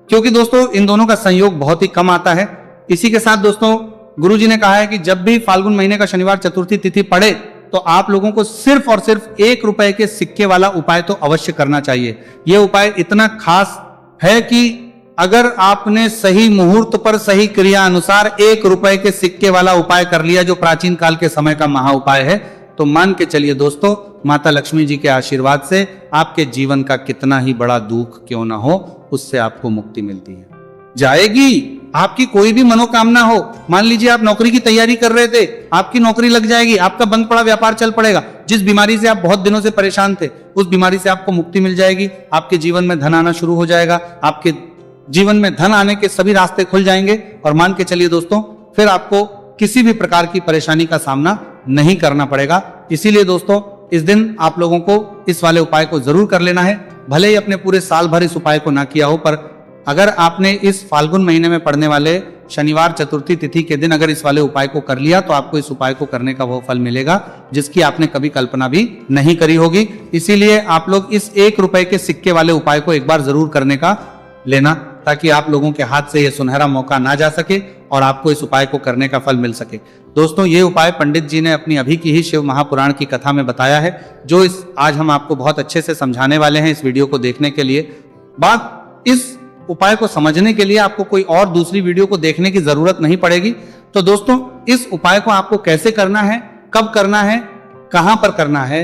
क्योंकि दोस्तों इन दोनों का संयोग बहुत ही कम आता है। इसी के साथ दोस्तों, गुरुजी ने कहा है कि जब भी फाल्गुन महीने का शनिवार चतुर्थी तिथि पड़े, तो आप लोगों को सिर्फ और सिर्फ 1 रुपए के सिक्के वाला उपाय तो अवश्य करना चाहिए। यह उपाय इतना खास है कि अगर आपने सही मुहूर्त पर सही क्रिया अनुसार 1 रुपए के सिक्के वाला उपाय कर लिया, जो प्राचीन काल के समय का महा उपाय है, तो मान के चलिए दोस्तों, माता लक्ष्मी जी के आशीर्वाद से आपके जीवन का कितना ही बड़ा दुख क्यों ना हो, उससे आपको मुक्ति मिलती है। जाएगी आपकी कोई भी मनोकामना हो। मान लीजिए आप नौकरी की तैयारी कर रहे थे, आपकी नौकरी लग जाएगी, आपका बंद पड़ा व्यापार चल पड़ेगा। जिस बीमारी से आप बहुत दिनों से परेशान थे, उस बीमारी से आपको मुक्ति मिल जाएगी। आपके जीवन में धन आना शुरू हो जाएगा, आपके जीवन में धन आने के सभी रास्ते खुल जाएंगे। और मान के चलिए दोस्तों, फिर आपको किसी भी प्रकार की परेशानी का सामना नहीं करना पड़ेगा। इसीलिए दोस्तों, इस दिन आप लोगों को इस वाले उपाय को जरूर कर लेना है। भले ही अपने पूरे साल भर इस उपाय को ना किया हो, पर अगर आपने इस फाल्गुन महीने में पड़ने वाले शनिवार चतुर्थी तिथि के दिन अगर इस वाले उपाय को कर लिया, तो आपको इस उपाय को करने का वो फल मिलेगा जिसकी आपने कभी कल्पना भी नहीं करी होगी। इसीलिए आप लोग इस 1 रुपए के सिक्के वाले उपाय को एक बार जरूर करने का लेना, ताकि आप लोगों के हाथ से यह सुनहरा मौका ना जा सके और आपको इस उपाय को करने का फल मिल सके। दोस्तों, ये उपाय पंडित जी ने अपनी अभी की ही शिव महापुराण की कथा में बताया है, जो आज हम आपको बहुत अच्छे से समझाने वाले हैं इस वीडियो को देखने के लिए। बात इस उपाय को समझने के लिए आपको कोई और दूसरी वीडियो को देखने की जरूरत नहीं पड़ेगी। तो दोस्तों, इस उपाय को आपको कैसे करना है, कब करना है, कहां पर करना है,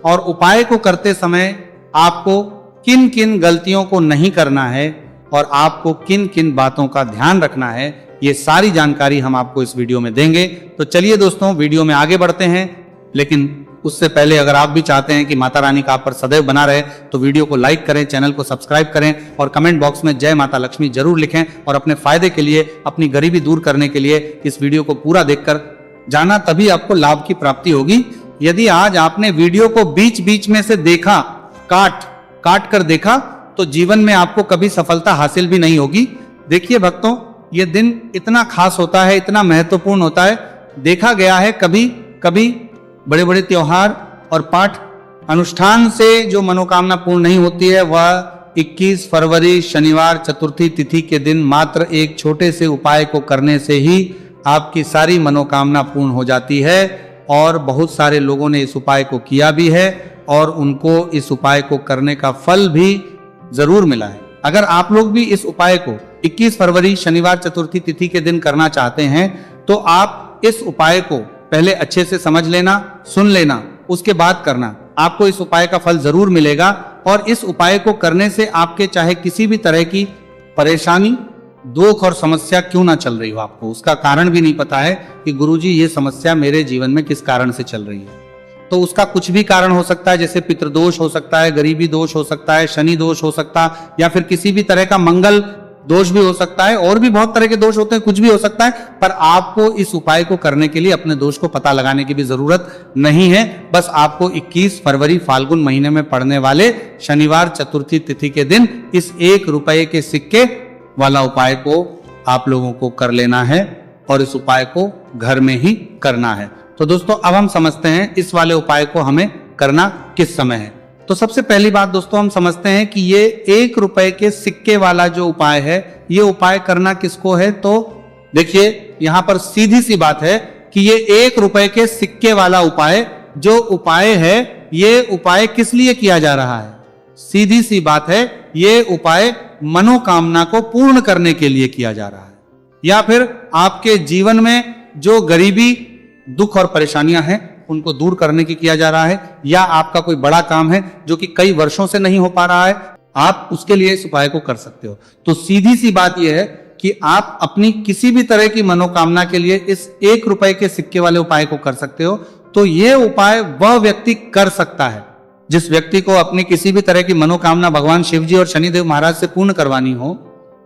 और उपाय को करते समय आपको किन किन गलतियों को नहीं करना है और आपको किन किन बातों का ध्यान रखना है, ये सारी जानकारी हम आपको इस वीडियो में देंगे। तो चलिए दोस्तों, वीडियो में आगे बढ़ते हैं। लेकिन उससे पहले अगर आप भी चाहते हैं कि माता रानी का आप पर सदैव बना रहे, तो वीडियो को लाइक करें, चैनल को सब्सक्राइब करें और कमेंट बॉक्स में जय माता लक्ष्मी जरूर लिखें। और अपने फायदे के लिए, अपनी गरीबी दूर करने के लिए इस वीडियो को पूरा देखकर जाना, तभी आपको लाभ की प्राप्ति होगी। यदि आज आपने वीडियो को बीच बीच में से देखा, काट कर देखा, तो जीवन में आपको कभी सफलता हासिल भी नहीं होगी। देखिए भक्तों, ये दिन इतना खास होता है, इतना महत्वपूर्ण होता है। देखा गया है कभी कभी बड़े बड़े त्योहार और पाठ अनुष्ठान से जो मनोकामना पूर्ण नहीं होती है, वह 21 फरवरी शनिवार चतुर्थी तिथि के दिन मात्र एक छोटे से उपाय को करने से ही आपकी सारी मनोकामना पूर्ण हो जाती है। और बहुत सारे लोगों ने इस उपाय को किया भी है और उनको इस उपाय को करने का फल भी जरूर मिला है। अगर आप लोग भी इस उपाय को 21 फरवरी शनिवार चतुर्थी तिथि के दिन करना चाहते हैं, तो आप इस उपाय को पहले अच्छे से समझ लेना, सुन लेना, उसके बाद करना। आपको इस उपाय का फल जरूर मिलेगा। और इस उपाय को करने से आपके चाहे किसी भी तरह की परेशानी, दुख और समस्या क्यों ना चल रही हो, आपको उसका कारण भी नहीं पता है कि गुरुजी ये समस्या मेरे जीवन में किस कारण से चल रही है, तो उसका कुछ भी कारण हो सकता है। जैसे पितृदोष हो सकता है, गरीबी दोष हो सकता है, शनि दोष हो सकता है, या फिर किसी भी तरह का मंगल दोष भी हो सकता है, और भी बहुत तरह के दोष होते हैं, कुछ भी हो सकता है, पर आपको इस उपाय को करने के लिए अपने दोष को पता लगाने की भी जरूरत नहीं है। बस आपको 21 फरवरी फाल्गुन महीने में पड़ने वाले शनिवार चतुर्थी तिथि के दिन इस 1 रुपए के सिक्के वाला उपाय को आप लोगों को कर लेना है, और इस उपाय को घर में ही करना है। तो दोस्तों अब हम समझते हैं इस वाले उपाय को हमें करना किस समय है। तो सबसे पहली बात दोस्तों हम समझते हैं कि ये 1 रुपए के सिक्के वाला जो उपाय है, ये उपाय करना किसको है। तो देखिए यहां पर सीधी सी बात है कि ये 1 रुपए के सिक्के वाला उपाय जो उपाय है, ये उपाय किस लिए किया जा रहा है। सीधी सी बात है, ये उपाय मनोकामना को पूर्ण करने के लिए किया जा रहा है, या फिर आपके जीवन में जो गरीबी, दुख और परेशानियां हैं उनको दूर करने की किया जा रहा है, या आपका कोई बड़ा काम है जो कि कई वर्षों से नहीं हो पा रहा है, आप उसके लिए इस उपाय को कर सकते हो। तो सीधी सी बात यह है कि आप अपनी किसी भी तरह की मनोकामना के लिए इस 1 रुपए के सिक्के वाले उपाय को कर सकते हो। तो यह उपाय वह व्यक्ति कर सकता है जिस व्यक्ति को अपनी किसी भी तरह की मनोकामना भगवान शिव जी और शनिदेव महाराज से पूर्ण करवानी हो।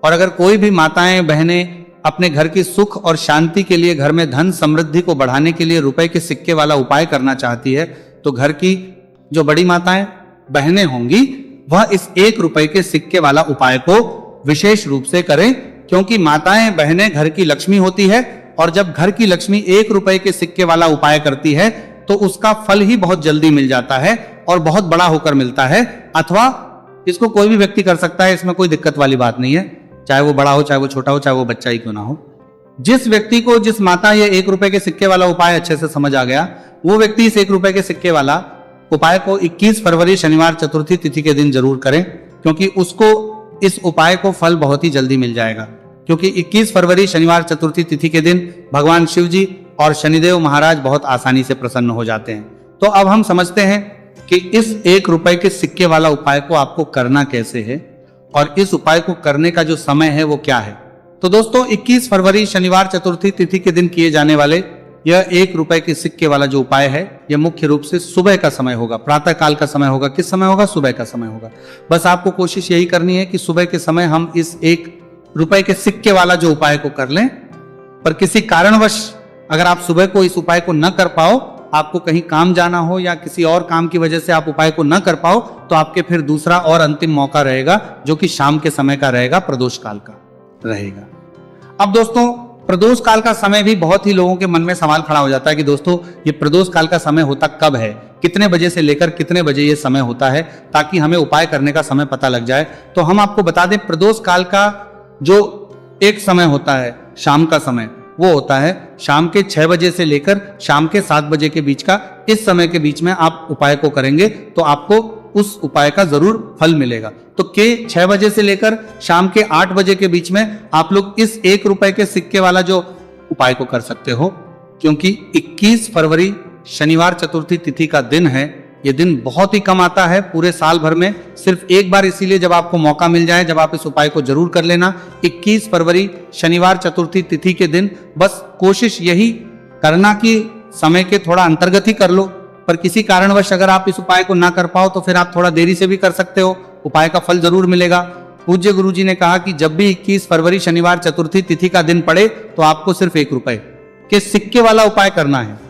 और अगर कोई भी माताएं बहनें अपने घर की सुख और शांति के लिए, घर में धन समृद्धि को बढ़ाने के लिए रुपए के सिक्के वाला उपाय करना चाहती है, तो घर की जो बड़ी माताएं बहनें होंगी वह इस 1 रुपए के सिक्के वाला उपाय को विशेष रूप से करें, क्योंकि माताएं बहनें घर की लक्ष्मी होती है, और जब घर की लक्ष्मी 1 रुपए के सिक्के वाला उपाय करती है तो उसका फल ही बहुत जल्दी मिल जाता है और बहुत बड़ा होकर मिलता है। अथवा इसको कोई भी व्यक्ति कर सकता है, इसमें कोई दिक्कत वाली बात नहीं है, चाहे वो बड़ा हो, चाहे वो छोटा हो, चाहे वो बच्चा ही क्यों ना हो। जिस व्यक्ति को, जिस माता ये 1 रुपए के सिक्के वाला उपाय अच्छे से समझ आ गया, वो व्यक्ति इस 1 रुपए के सिक्के वाला उपाय को 21 फरवरी शनिवार चतुर्थी तिथि के दिन जरूर करें, क्योंकि उसको इस उपाय को फल बहुत ही जल्दी मिल जाएगा। क्योंकि 21 फरवरी शनिवार चतुर्थी तिथि के दिन भगवान शिव जी और शनिदेव महाराज बहुत आसानी से प्रसन्न हो जाते हैं। तो अब हम समझते हैं कि इस 1 रुपए के सिक्के वाला उपाय को आपको करना कैसे है, और इस उपाय को करने का जो समय है वो क्या है। तो दोस्तों 21 फरवरी शनिवार चतुर्थी तिथि के दिन किए जाने वाले यह 1 रुपए के सिक्के वाला जो उपाय है, यह मुख्य रूप से सुबह का समय होगा, प्रातः काल का समय होगा। किस समय होगा? सुबह का समय होगा। बस आपको कोशिश यही करनी है कि सुबह के समय हम इस 1 रुपए के सिक्के वाला जो उपाय को कर लें। पर किसी कारणवश अगर आप सुबह को इस उपाय को न कर पाओ, आपको कहीं काम जाना हो या किसी और काम की वजह से आप उपाय को न कर पाओ, तो आपके फिर दूसरा और अंतिम मौका रहेगा, जो कि शाम के समय का रहेगा, प्रदोष काल का रहेगा। अब दोस्तों प्रदोष काल का समय भी बहुत ही लोगों के मन में सवाल खड़ा हो जाता है कि दोस्तों ये प्रदोष काल का समय होता कब है, कितने बजे से लेकर कितने बजे ये समय होता है, ताकि हमें उपाय करने का समय पता लग जाए। तो हम आपको बता दें, प्रदोष काल का जो एक समय होता है, शाम का समय, वो होता है शाम के 6 बजे से लेकर शाम के 7 बजे के बीच का। इस समय के बीच में आप उपाय को करेंगे तो आपको उस उपाय का जरूर फल मिलेगा। तो के 6 बजे से लेकर शाम के 8 बजे के बीच में आप लोग इस 1 रुपए के सिक्के वाला जो उपाय को कर सकते हो, क्योंकि 21 फरवरी शनिवार चतुर्थी तिथि का दिन है। ये दिन बहुत ही कम आता है पूरे साल भर में, सिर्फ एक बार, इसीलिए जब आपको मौका मिल जाए, जब आप इस उपाय को जरूर कर लेना। 21 फरवरी शनिवार चतुर्थी तिथि के दिन बस कोशिश यही करना कि समय के थोड़ा अंतर्गत ही कर लो। पर किसी कारणवश अगर आप इस उपाय को ना कर पाओ तो फिर आप थोड़ा देरी से भी कर सकते हो, उपाय का फल जरूर मिलेगा। पूज्य गुरु जी ने कहा कि जब भी 21 फरवरी शनिवार चतुर्थी तिथि का दिन पड़े तो आपको सिर्फ 1 रुपए के सिक्के वाला उपाय करना है।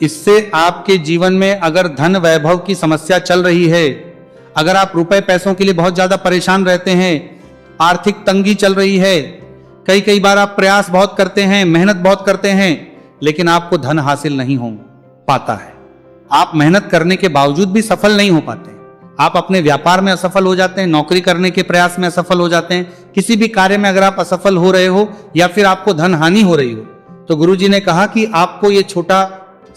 इससे आपके जीवन में अगर धन वैभव की समस्या चल रही है, अगर आप रुपए पैसों के लिए बहुत ज्यादा परेशान रहते हैं, आर्थिक तंगी चल रही है, कई बार आप प्रयास बहुत करते हैं, मेहनत बहुत करते हैं, लेकिन आपको धन हासिल नहीं हो पाता है, आप मेहनत करने के बावजूद भी सफल नहीं हो पाते, आप अपने व्यापार में असफल हो जाते हैं, नौकरी करने के प्रयास में असफल हो जाते हैं, किसी भी कार्य में अगर आप असफल हो रहे हो या फिर आपको धन हानि हो रही हो, तो गुरुजी ने कहा कि आपको ये छोटा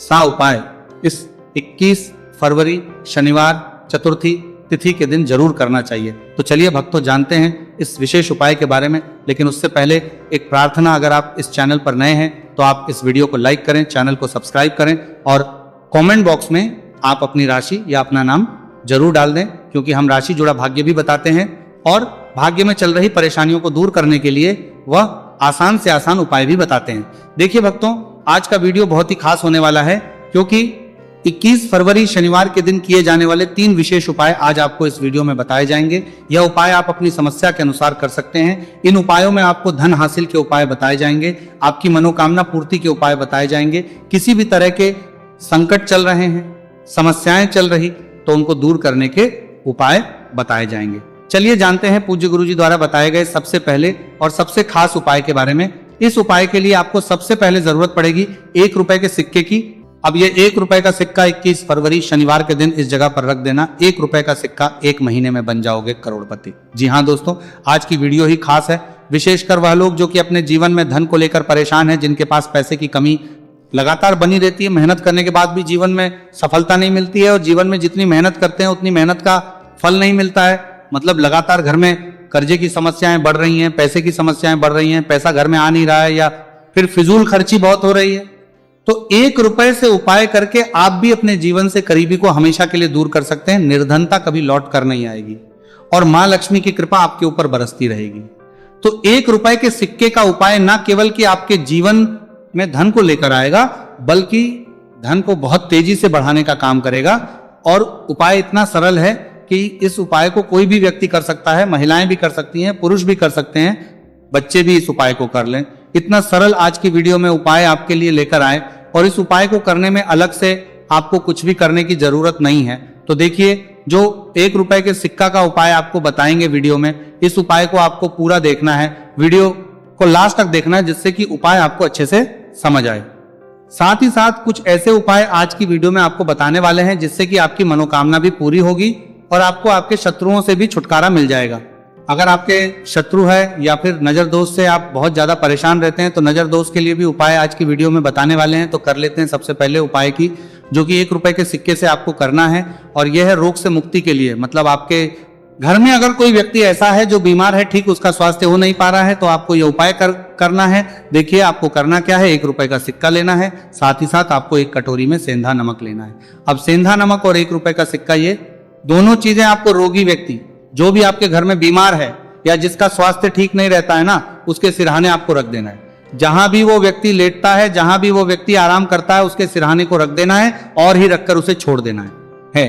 सा उपाय इस 21 फरवरी शनिवार चतुर्थी तिथि के दिन जरूर करना चाहिए। तो चलिए भक्तों, जानते हैं इस विशेष उपाय के बारे में। लेकिन उससे पहले एक प्रार्थना, अगर आप इस चैनल पर नए हैं तो आप इस वीडियो को लाइक करें, चैनल को सब्सक्राइब करें, और कमेंट बॉक्स में आप अपनी राशि या अपना नाम जरूर डाल दें, क्योंकि हम राशि जुड़ा भाग्य भी बताते हैं और भाग्य में चल रही परेशानियों को दूर करने के लिए वह आसान से आसान उपाय भी बताते हैं। देखिए भक्तों, आज का वीडियो बहुत ही खास होने वाला है, क्योंकि 21 फरवरी शनिवार के दिन किए जाने वाले 3 विशेष उपाय आज आपको इस वीडियो में बताए जाएंगे। यह उपाय आप अपनी समस्या के अनुसार कर सकते हैं। इन उपायों में आपको धन हासिल के उपाय बताए जाएंगे, आपकी मनोकामना पूर्ति के उपाय बताए जाएंगे। किसी भी तरह के संकट चल रहे हैं, समस्याएं चल रही, तो उनको दूर करने के उपाय बताए जाएंगे। चलिए जानते हैं पूज्य गुरु जी द्वारा बताए गए सबसे पहले और सबसे खास उपाय के बारे में। इस उपाय के लिए आपको सबसे पहले जरूरत पड़ेगी 1 रुपए के सिक्के की। अब ये 1 रुपए का सिक्का 21 फरवरी शनिवार के दिन इस जगह पर रख देना। 1 रुपए का सिक्का 1 महीने में बन जाओगे करोड़पति। जी हाँ दोस्तों, आज की वीडियो ही खास है, विशेषकर वह लोग जो कि अपने जीवन में धन को लेकर परेशान हैं, जिनके पास पैसे की कमी लगातार बनी रहती है, मेहनत करने के बाद भी जीवन में सफलता नहीं मिलती है और जीवन में जितनी मेहनत करते हैं उतनी मेहनत का फल नहीं मिलता है। मतलब लगातार घर में कर्जे की समस्याएं बढ़ रही हैं, पैसे की समस्याएं बढ़ रही हैं, पैसा घर में आ नहीं रहा है या फिर फिजूल खर्ची बहुत हो रही है। तो 1 रुपए से उपाय करके आप भी अपने जीवन से गरीबी को हमेशा के लिए दूर कर सकते हैं। निर्धनता कभी लौट कर नहीं आएगी और मां लक्ष्मी की कृपा आपके ऊपर बरसती रहेगी। तो 1 रुपए के सिक्के का उपाय न केवल कि आपके जीवन में धन को लेकर आएगा, बल्कि धन को बहुत तेजी से बढ़ाने का काम करेगा। और उपाय इतना सरल है कि इस उपाय को कोई भी व्यक्ति कर सकता है, महिलाएं भी कर सकती हैं, पुरुष भी कर सकते हैं, बच्चे भी इस उपाय को कर लें। इतना सरल आज की वीडियो में उपाय आपके लिए लेकर आए और इस उपाय को करने में अलग से आपको कुछ भी करने की जरूरत नहीं है। तो देखिए, जो 1 रुपए के सिक्का का उपाय आपको बताएंगे वीडियो में, इस उपाय को आपको पूरा देखना है, वीडियो को लास्ट तक देखना है, जिससे कि उपाय आपको अच्छे से समझ आए। साथ ही साथ कुछ ऐसे उपाय आज की वीडियो में आपको बताने वाले हैं जिससे कि आपकी मनोकामना भी पूरी होगी और आपको आपके शत्रुओं से भी छुटकारा मिल जाएगा। अगर आपके शत्रु है या फिर नजर दोष से आप बहुत ज्यादा परेशान रहते हैं, तो नजर दोष के लिए भी उपाय आज की वीडियो में बताने वाले हैं। तो कर लेते हैं सबसे पहले उपाय की, जो कि 1 रुपए के सिक्के से आपको करना है और यह है रोग से मुक्ति के लिए। मतलब आपके घर में अगर कोई व्यक्ति ऐसा है जो बीमार है, ठीक उसका स्वास्थ्य हो नहीं पा रहा है, तो आपको यह उपाय करना है। देखिए आपको करना क्या है, 1 रुपए का सिक्का लेना है, साथ ही साथ आपको एक कटोरी में सेंधा नमक लेना है। अब सेंधा नमक और 1 रुपए का सिक्का, ये दोनों चीजें आपको रोगी व्यक्ति, जो भी आपके घर में बीमार है या जिसका स्वास्थ्य ठीक नहीं रहता है ना, उसके सिरहाने आपको रख देना है। जहां भी वो व्यक्ति लेटता है, जहां भी वो व्यक्ति आराम करता है, उसके सिरहाने को रख देना है और ही रखकर उसे छोड़ देना है।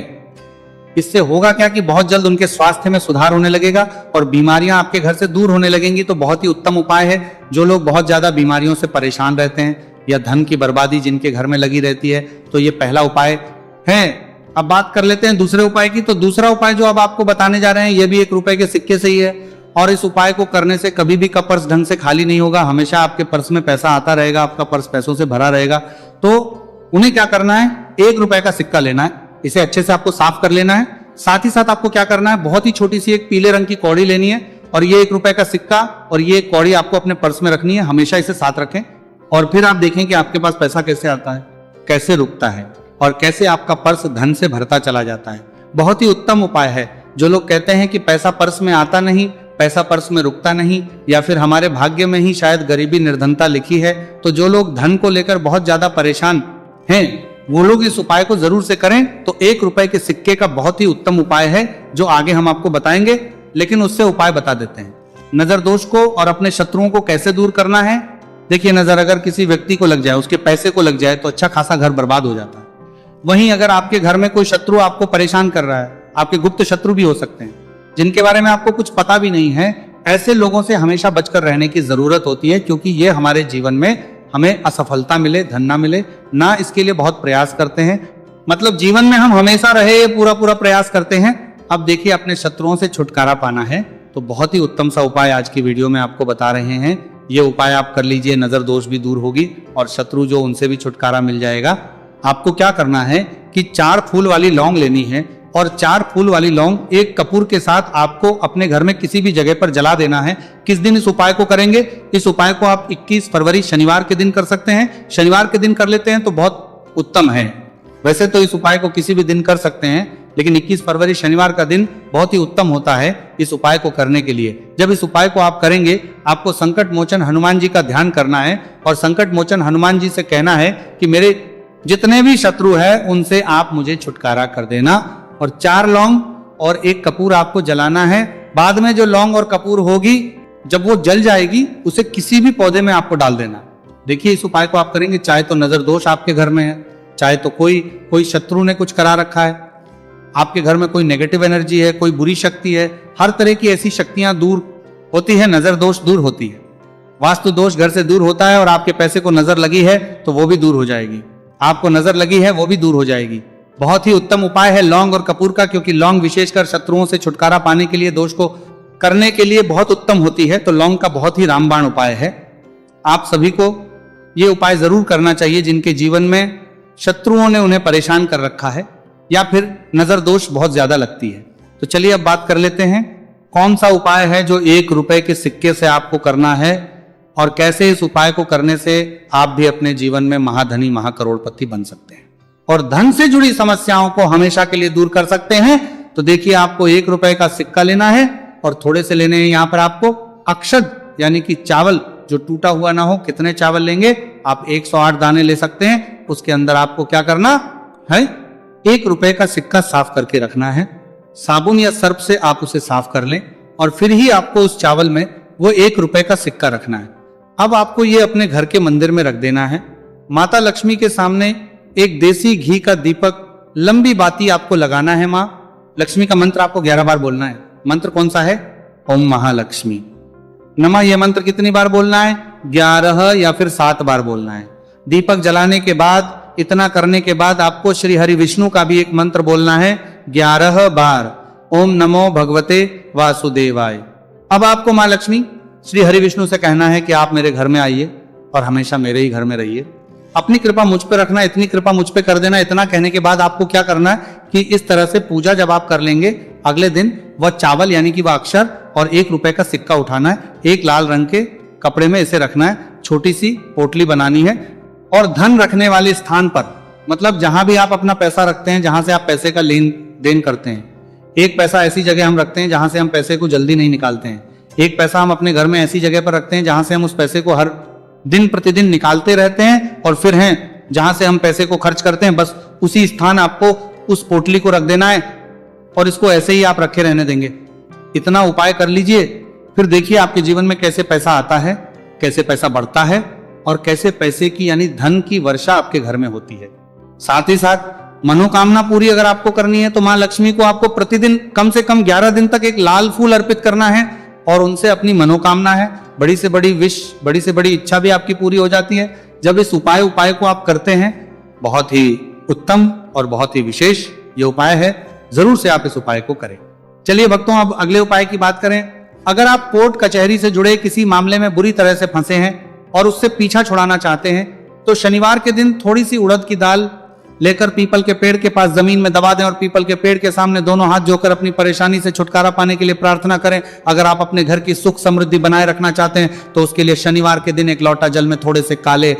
इससे होगा क्या कि बहुत जल्द उनके स्वास्थ्य में सुधार होने लगेगा और बीमारियां आपके घर से दूर होने लगेंगी। तो बहुत ही उत्तम उपाय है। जो लोग बहुत ज्यादा बीमारियों से परेशान रहते हैं या धन की बर्बादी जिनके घर में लगी रहती है, तो ये पहला उपाय है। अब बात कर लेते हैं दूसरे उपाय की। तो दूसरा उपाय जो अब आपको बताने जा रहे हैं, ये भी 1 रुपए के सिक्के से ही है और इस उपाय को करने से कभी भी पर्स ढंग से खाली नहीं होगा। हमेशा आपके पर्स में पैसा आता रहेगा, आपका पर्स पैसों से भरा रहेगा। तो उन्हें क्या करना है, 1 रुपए का सिक्का लेना है, इसे अच्छे से आपको साफ कर लेना है। साथ ही साथ आपको क्या करना है, बहुत ही छोटी सी एक पीले रंग की कौड़ी लेनी है और ये 1 रुपए का सिक्का और ये कौड़ी आपको अपने पर्स में रखनी है। हमेशा इसे साथ रखें और फिर आप देखें कि आपके पास पैसा कैसे आता है, कैसे रुकता है और कैसे आपका पर्स धन से भरता चला जाता है। बहुत ही उत्तम उपाय है। जो लोग कहते हैं कि पैसा पर्स में आता नहीं, पैसा पर्स में रुकता नहीं, या फिर हमारे भाग्य में ही शायद गरीबी निर्धनता लिखी है, तो जो लोग धन को लेकर बहुत ज्यादा परेशान हैं, वो लोग इस उपाय को जरूर से करें। तो 1 रुपए के सिक्के का बहुत ही उत्तम उपाय है, जो आगे हम आपको बताएंगे, लेकिन उससे उपाय बता देते हैं। नजर दोष को और अपने शत्रुओं को कैसे दूर करना है। देखिए, नजर अगर किसी व्यक्ति को लग जाए, उसके पैसे को लग जाए, तो अच्छा खासा घर बर्बाद हो जाता है। वहीं अगर आपके घर में कोई शत्रु आपको परेशान कर रहा है, आपके गुप्त शत्रु भी हो सकते हैं, जिनके बारे में आपको कुछ पता भी नहीं है, ऐसे लोगों से हमेशा बचकर रहने की जरूरत होती है, क्योंकि ये हमारे जीवन में हमें असफलता मिले, धन ना मिले ना, इसके लिए बहुत प्रयास करते हैं। मतलब जीवन में हम हमेशा रहे, ये पूरा प्रयास करते हैं। अब देखिए, अपने शत्रुओं से छुटकारा पाना है, तो बहुत ही उत्तम सा उपाय आज की वीडियो में आपको बता रहे हैं। ये उपाय आप कर लीजिए, नजर दोष भी दूर होगी और शत्रु जो, उनसे भी छुटकारा मिल जाएगा। आपको क्या करना है कि 4 फूल वाली लौंग लेनी है और 4 फूल वाली लौंग 1 कपूर के साथ आपको अपने घर में किसी भी जगह पर जला देना है। किस दिन इस उपाय को करेंगे? इस उपाय को आप 21 फरवरी शनिवार के दिन कर सकते हैं। शनिवार के दिन कर लेते हैं तो बहुत उत्तम है। वैसे तो इस उपाय को किसी भी दिन कर सकते हैं, लेकिन 21 फरवरी शनिवार का दिन बहुत ही उत्तम होता है इस उपाय को करने के लिए। जब इस उपाय को आप करेंगे, आपको संकट मोचन हनुमान जी का ध्यान करना है और संकट मोचन हनुमान जी से कहना है कि मेरे जितने भी शत्रु है उनसे आप मुझे छुटकारा कर देना। और 4 लौंग और 1 कपूर आपको जलाना है। बाद में जो लौंग और कपूर होगी, जब वो जल जाएगी, उसे किसी भी पौधे में आपको डाल देना। देखिए, इस उपाय को आप करेंगे, चाहे तो नजर दोष आपके घर में है, चाहे तो कोई शत्रु ने कुछ करा रखा है, आपके घर में कोई नेगेटिव एनर्जी है, कोई बुरी शक्ति है, हर तरह की ऐसी शक्तियां दूर होती है, नजर दोष दूर होती है। वास्तु दोष घर से दूर होता है और आपके पैसे को नजर लगी है तो वो भी दूर हो जाएगी, आपको नजर लगी है वो भी दूर हो जाएगी। बहुत ही उत्तम उपाय है लौंग और कपूर का, क्योंकि लौंग विशेषकर शत्रुओं से छुटकारा पाने के लिए, दोष को करने के लिए बहुत उत्तम होती है। तो लौंग का बहुत ही रामबाण उपाय है। आप सभी को ये उपाय जरूर करना चाहिए जिनके जीवन में शत्रुओं ने उन्हें परेशान कर रखा है या फिर नजर दोष बहुत ज्यादा लगती है। तो चलिए अब बात कर लेते हैं कौन सा उपाय है जो 1 रुपए के सिक्के से आपको करना है और कैसे इस उपाय को करने से आप भी अपने जीवन में महाधनी महाकरोड़पति बन सकते हैं और धन से जुड़ी समस्याओं को हमेशा के लिए दूर कर सकते हैं। तो देखिए, आपको 1 रुपए का सिक्का लेना है और थोड़े से लेने हैं यहाँ पर आपको अक्षत यानी कि चावल जो टूटा हुआ ना हो। कितने चावल लेंगे आप? 108 दाने ले सकते हैं। उसके अंदर आपको क्या करना है? 1 रुपए का सिक्का साफ करके रखना है। साबुन या सर्फ से आप उसे साफ कर लें और फिर ही आपको उस चावल में वो 1 रुपए का सिक्का रखना है। अब आपको ये अपने घर के मंदिर में रख देना है। माता लक्ष्मी के सामने एक देसी घी का दीपक, लंबी बाती आपको लगाना है। माँ लक्ष्मी का मंत्र आपको 11 बार बोलना है। मंत्र कौन सा है? ओम महालक्ष्मी नमः। यह मंत्र कितनी बार बोलना है? 11 या फिर 7 बार बोलना है। दीपक जलाने के बाद, इतना करने के बाद आपको श्री हरि विष्णु का भी एक मंत्र बोलना है 11 बार। ओम नमो भगवते वासुदेवाय। अब आपको माँ लक्ष्मी श्री हरि विष्णु से कहना है कि आप मेरे घर में आइए और हमेशा मेरे ही घर में रहिए। अपनी कृपा मुझ पे रखना, इतनी कृपा मुझ पे कर देना। इतना कहने के बाद आपको क्या करना है कि इस तरह से पूजा जब आप कर लेंगे, अगले दिन वह चावल यानी कि वह अक्षर और 1 रुपए का सिक्का उठाना है। एक लाल रंग के कपड़े में इसे रखना है। छोटी सी पोटली बनानी है और धन रखने वाले स्थान पर, मतलब जहां भी आप अपना पैसा रखते हैं, जहां से आप पैसे का लेन देन करते हैं, एक पैसा ऐसी जगह हम रखते हैं जहां से हम पैसे को जल्दी नहीं निकालते हैं। एक पैसा हम अपने घर में ऐसी जगह पर रखते हैं जहां से हम उस पैसे को हर दिन प्रतिदिन निकालते रहते हैं और फिर हैं जहां से हम पैसे को खर्च करते हैं। बस उसी स्थान आपको उस पोटली को रख देना है और इसको ऐसे ही आप रखे रहने देंगे। इतना उपाय कर लीजिए, फिर देखिए आपके जीवन में कैसे पैसा आता है, कैसे पैसा बढ़ता है और कैसे पैसे की यानी धन की वर्षा आपके घर में होती है। साथ ही साथ मनोकामना पूरी अगर आपको करनी है तो मां लक्ष्मी को आपको प्रतिदिन कम से कम 11 दिन तक एक लाल फूल अर्पित करना है और उनसे अपनी मनोकामना है, बड़ी से बड़ी विश, बड़ी से बड़ी इच्छा भी आपकी पूरी हो जाती है जब इस उपाय को आप करते हैं। बहुत ही उत्तम और बहुत ही विशेष ये उपाय है, जरूर से आप इस उपाय को करें। चलिए भक्तों, अब अगले उपाय की बात करें। अगर आप कोर्ट कचहरी से जुड़े किसी मामले में बुरी तरह से फंसे हैं और उससे पीछा छुड़ाना चाहते हैं तो शनिवार के दिन थोड़ी सी उड़द की दाल लेकर पीपल के पेड़ के पास जमीन में दबा दें और पीपल के पेड़ के सामने दोनों हाथ जोड़कर अपनी परेशानी से छुटकारा पाने के लिए प्रार्थना करें। अगर आप अपने घर की सुख समृद्धि बनाए रखना चाहते हैं तो उसके लिए शनिवार के दिन एक लोटा जल में थोड़े से काले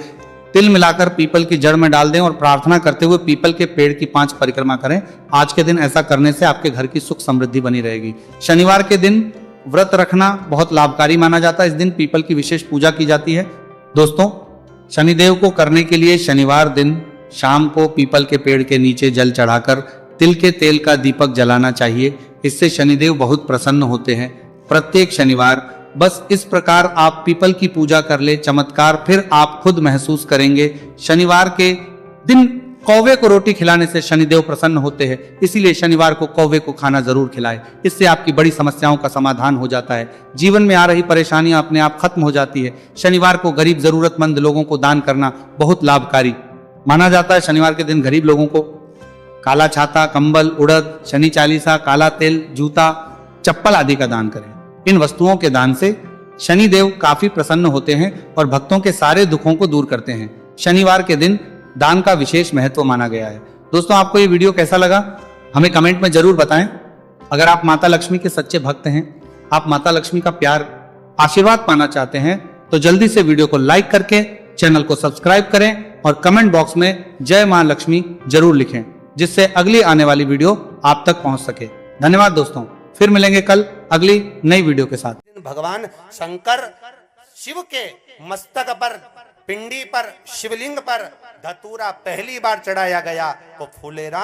तिल मिलाकर पीपल की जड़ में डाल दें और प्रार्थना करते हुए पीपल के पेड़ की 5 परिक्रमा करें। आज के दिन ऐसा करने से आपके घर की सुख समृद्धि बनी रहेगी। शनिवार के दिन व्रत रखना बहुत लाभकारी माना जाता है। इस दिन पीपल की विशेष पूजा की जाती है। दोस्तों, शनिदेव को करने के लिए शनिवार दिन शाम को पीपल के पेड़ के नीचे जल चढ़ाकर तिल के तेल का दीपक जलाना चाहिए। इससे शनिदेव बहुत प्रसन्न होते हैं। प्रत्येक शनिवार बस इस प्रकार आप पीपल की पूजा कर ले, चमत्कार फिर आप खुद महसूस करेंगे। शनिवार के दिन कौवे को रोटी खिलाने से शनिदेव प्रसन्न होते हैं, इसीलिए शनिवार को कौवे को खाना जरूर खिलाएं। इससे आपकी बड़ी समस्याओं का समाधान हो जाता है। जीवन में आ रही परेशानियां अपने आप खत्म हो जाती है। शनिवार को गरीब जरूरतमंद लोगों को दान करना बहुत लाभकारी माना जाता है। शनिवार के दिन गरीब लोगों को काला छाता, कंबल, उड़द, शनि चालीसा, काला तेल, जूता, चप्पल आदि का दान करें। इन वस्तुओं के दान से शनिदेव काफी प्रसन्न होते हैं और भक्तों के सारे दुखों को दूर करते हैं। शनिवार के दिन दान का विशेष महत्व माना गया है। दोस्तों, आपको ये वीडियो कैसा लगा हमें कमेंट में जरूर बताएं। अगर आप माता लक्ष्मी के सच्चे भक्त हैं, आप माता लक्ष्मी का प्यार आशीर्वाद पाना चाहते हैं तो जल्दी से वीडियो को लाइक करके चैनल को सब्सक्राइब करें और कमेंट बॉक्स में जय मां लक्ष्मी जरूर लिखें, जिससे अगली आने वाली वीडियो आप तक पहुंच सके। धन्यवाद दोस्तों, फिर मिलेंगे कल अगली नई वीडियो के साथ। भगवान शंकर शिव के मस्तक पर, पिंडी पर, शिवलिंग पर धतूरा पहली बार चढ़ाया गया तो फुलेरा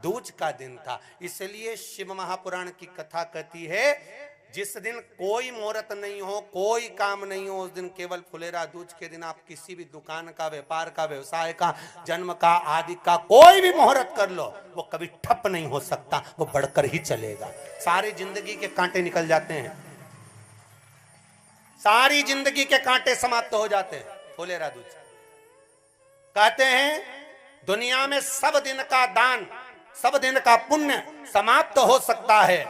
दूज का दिन था। इसलिए शिव महापुराण की कथा कहती है जिस दिन कोई मुहूर्त नहीं हो, कोई काम नहीं हो, उस दिन केवल फुलेरा दूज के दिन आप किसी भी दुकान का, व्यापार का, व्यवसाय का, जन्म का, आदि का कोई भी मुहूर्त कर लो, वो कभी ठप नहीं हो सकता, वो बढ़कर ही चलेगा। सारी जिंदगी के कांटे निकल जाते हैं, सारी जिंदगी के कांटे समाप्त हो जाते हैं फुलेरा दूज। कहते हैं दुनिया में सब दिन का दान, सब दिन का पुण्य समाप्त हो सकता है,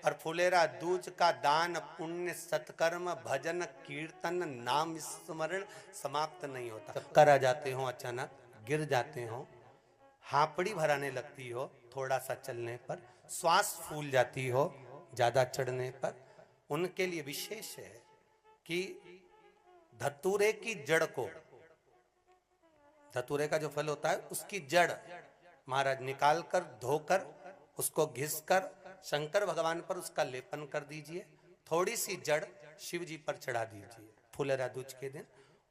और फुलेरा दूज का दान, पुण्य, सत्कर्म, भजन, कीर्तन, नाम स्मरण समाप्त नहीं होता। चक्कर आ जाते हो, अचानक गिर जाते हो, हापड़ी भराने लगती हो थोड़ा सा चलने पर, श्वास फूल जाती हो ज्यादा चढ़ने पर, उनके लिए विशेष है कि धतूरे की जड़ को, धतूरे का जो फल होता है उसकी जड़ महाराज निकाल कर, धोकर, उसको घिसकर शंकर भगवान पर उसका लेपन कर दीजिए। थोड़ी सी जड़ शिव जी पर चढ़ा दीजिए फुलेरा दूज के दिन।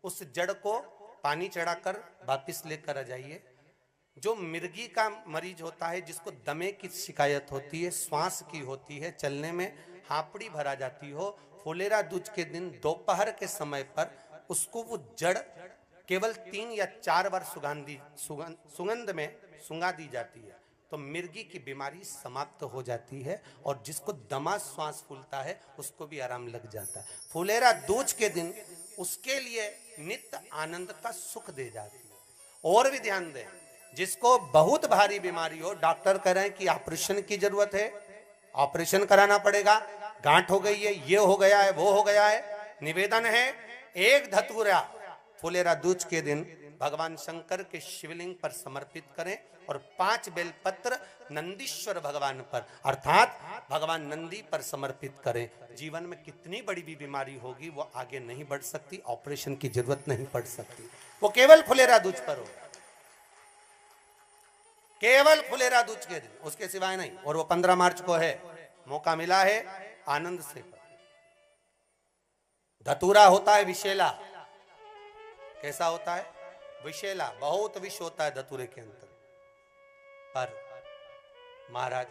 उस जड़ को पानी चढ़ाकर वापिस लेकर आ जाइए। जो मिर्गी का मरीज होता है, जिसको दमे की शिकायत होती है, श्वास की होती है, चलने में हापड़ी भरा जाती हो, फुलेरा दूज के दिन दोपहर के समय पर उसको वो जड़ केवल 3 या 4 बार सुगंध में सुंगा दी जाती है, तो मिर्गी की बीमारी समाप्त हो जाती है, और जिसको दमा श्वास फूलता है उसको भी आराम लग जाता है। फुलेरा दूज के दिन उसके लिए नित्य आनंद का सुख दे जाती है। और भी ध्यान दें, जिसको बहुत भारी बीमारी हो, डॉक्टर कह रहे हैं कि ऑपरेशन की जरूरत है, ऑपरेशन कराना पड़ेगा, गांठ हो गई है, ये हो गया है, वो हो गया है, निवेदन है एक धतूरा फुलेरा दूज के दिन भगवान शंकर के शिवलिंग पर समर्पित करें, और 5 बेलपत्र नंदीश्वर भगवान पर अर्थात भगवान नंदी पर समर्पित करें। जीवन में कितनी बड़ी भी बीमारी होगी वो आगे नहीं बढ़ सकती, ऑपरेशन की जरूरत नहीं पड़ सकती, वो केवल फुलेरा दूज पर हो, केवल फुलेरा दूज के दिन, उसके सिवाय नहीं। और वो 15 मार्च को है, मौका मिला है, आनंद से। धतूरा होता है विषैला, कैसा होता है? विषैला, बहुत विष होता है धतूरे के अंदर। पर महाराज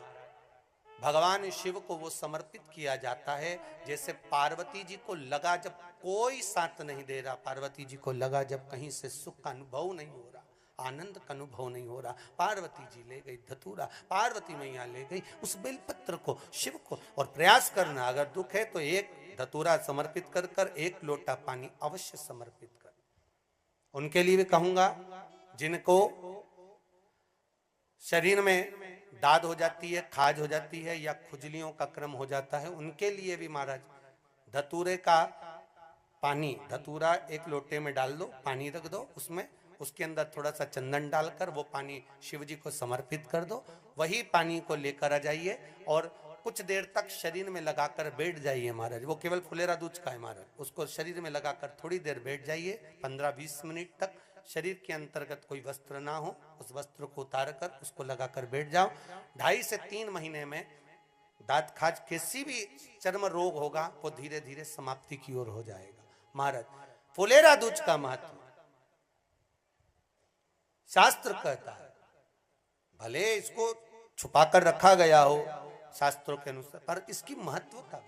भगवान शिव को वो समर्पित किया जाता है, जैसे पार्वती जी को लगा जब कोई साथ नहीं दे रहा, पार्वती जी को लगा जब कहीं से सुख का अनुभव नहीं हो रहा, आनंद का अनुभव नहीं हो रहा, पार्वती जी ले गई धतूरा, पार्वती मैया ले गई उस बेलपत्र को शिव को। और प्रयास करना, अगर दुख है तो एक धतूरा समर्पित कर कर, एक लोटा पानी अवश्य समर्पित कर। उनके लिए भी कहूंगा जिनको शरीर में दाद हो जाती है, खाज हो जाती है, या खुजलियों का क्रम हो जाता है, उनके लिए भी महाराज धतूरे का पानी, धतूरा एक लोटे में डाल दो, पानी रख दो उसमें, उसके अंदर थोड़ा सा चंदन डालकर वो पानी शिव जी को समर्पित कर दो। वही पानी को लेकर आ जाइए और कुछ देर तक शरीर में लगाकर बैठ जाइए महाराज। वो केवल फुलेरा दूज का है महाराज, उसको शरीर में लगाकर थोड़ी देर बैठ जाइए, 15-20 मिनट तक। शरीर के अंतर्गत कोई वस्त्र ना हो, उस वस्त्र को उतार कर उसको लगाकर बैठ जाओ। 2.5 से 3 महीने में दांत खाज, किसी भी चर्म रोग होगा, वो धीरे धीरे समाप्ति की ओर हो जाएगा। महाराज फुलेरा दूज का महत्व शास्त्र कहता है, भले इसको छुपाकर रखा गया हो शास्त्रों के अनुसार, पर इसकी महत्वता,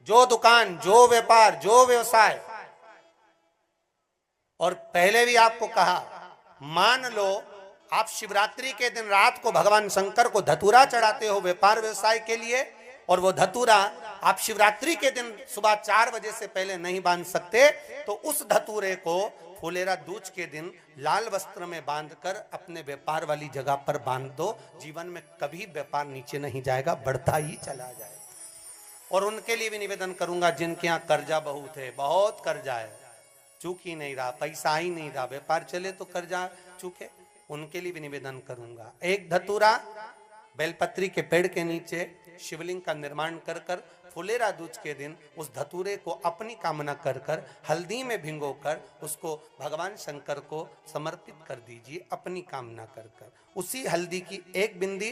जो दुकान, जो व्यापार, जो व्यवसाय, और पहले भी आपको कहा, मान लो आप शिवरात्रि के दिन रात को भगवान शंकर को धतूरा चढ़ाते हो व्यापार व्यवसाय के लिए, और वो धतूरा आप शिवरात्रि के दिन सुबह 4 बजे से पहले नहीं बांध सकते, तो उस धतूरे को फुलेरा दूज के दिन लाल वस्त्र में बांधकर अपने व्यापार वाली जगह पर बांध दो। जीवन में कभी व्यापार नीचे नहीं जाएगा, बढ़ता ही चला जाएगा। और उनके लिए भी निवेदन करूंगा जिनके यहाँ कर्जा बहुत है, बहुत कर्जा है, चूक ही नहीं रहा, पैसा ही नहीं रहा, व्यापार चले तो कर्जा चूके, उनके लिए भी निवेदन करूंगा, एक धतूरा बेलपत्री के पेड़ के नीचे शिवलिंग का निर्माण कर कर फुलेरा दूज के दिन उस धतूरे को अपनी कामना कर कर हल्दी में भिंगोकर उसको भगवान शंकर को समर्पित कर दीजिए, अपनी कामना कर कर। उसी हल्दी की एक बिंदी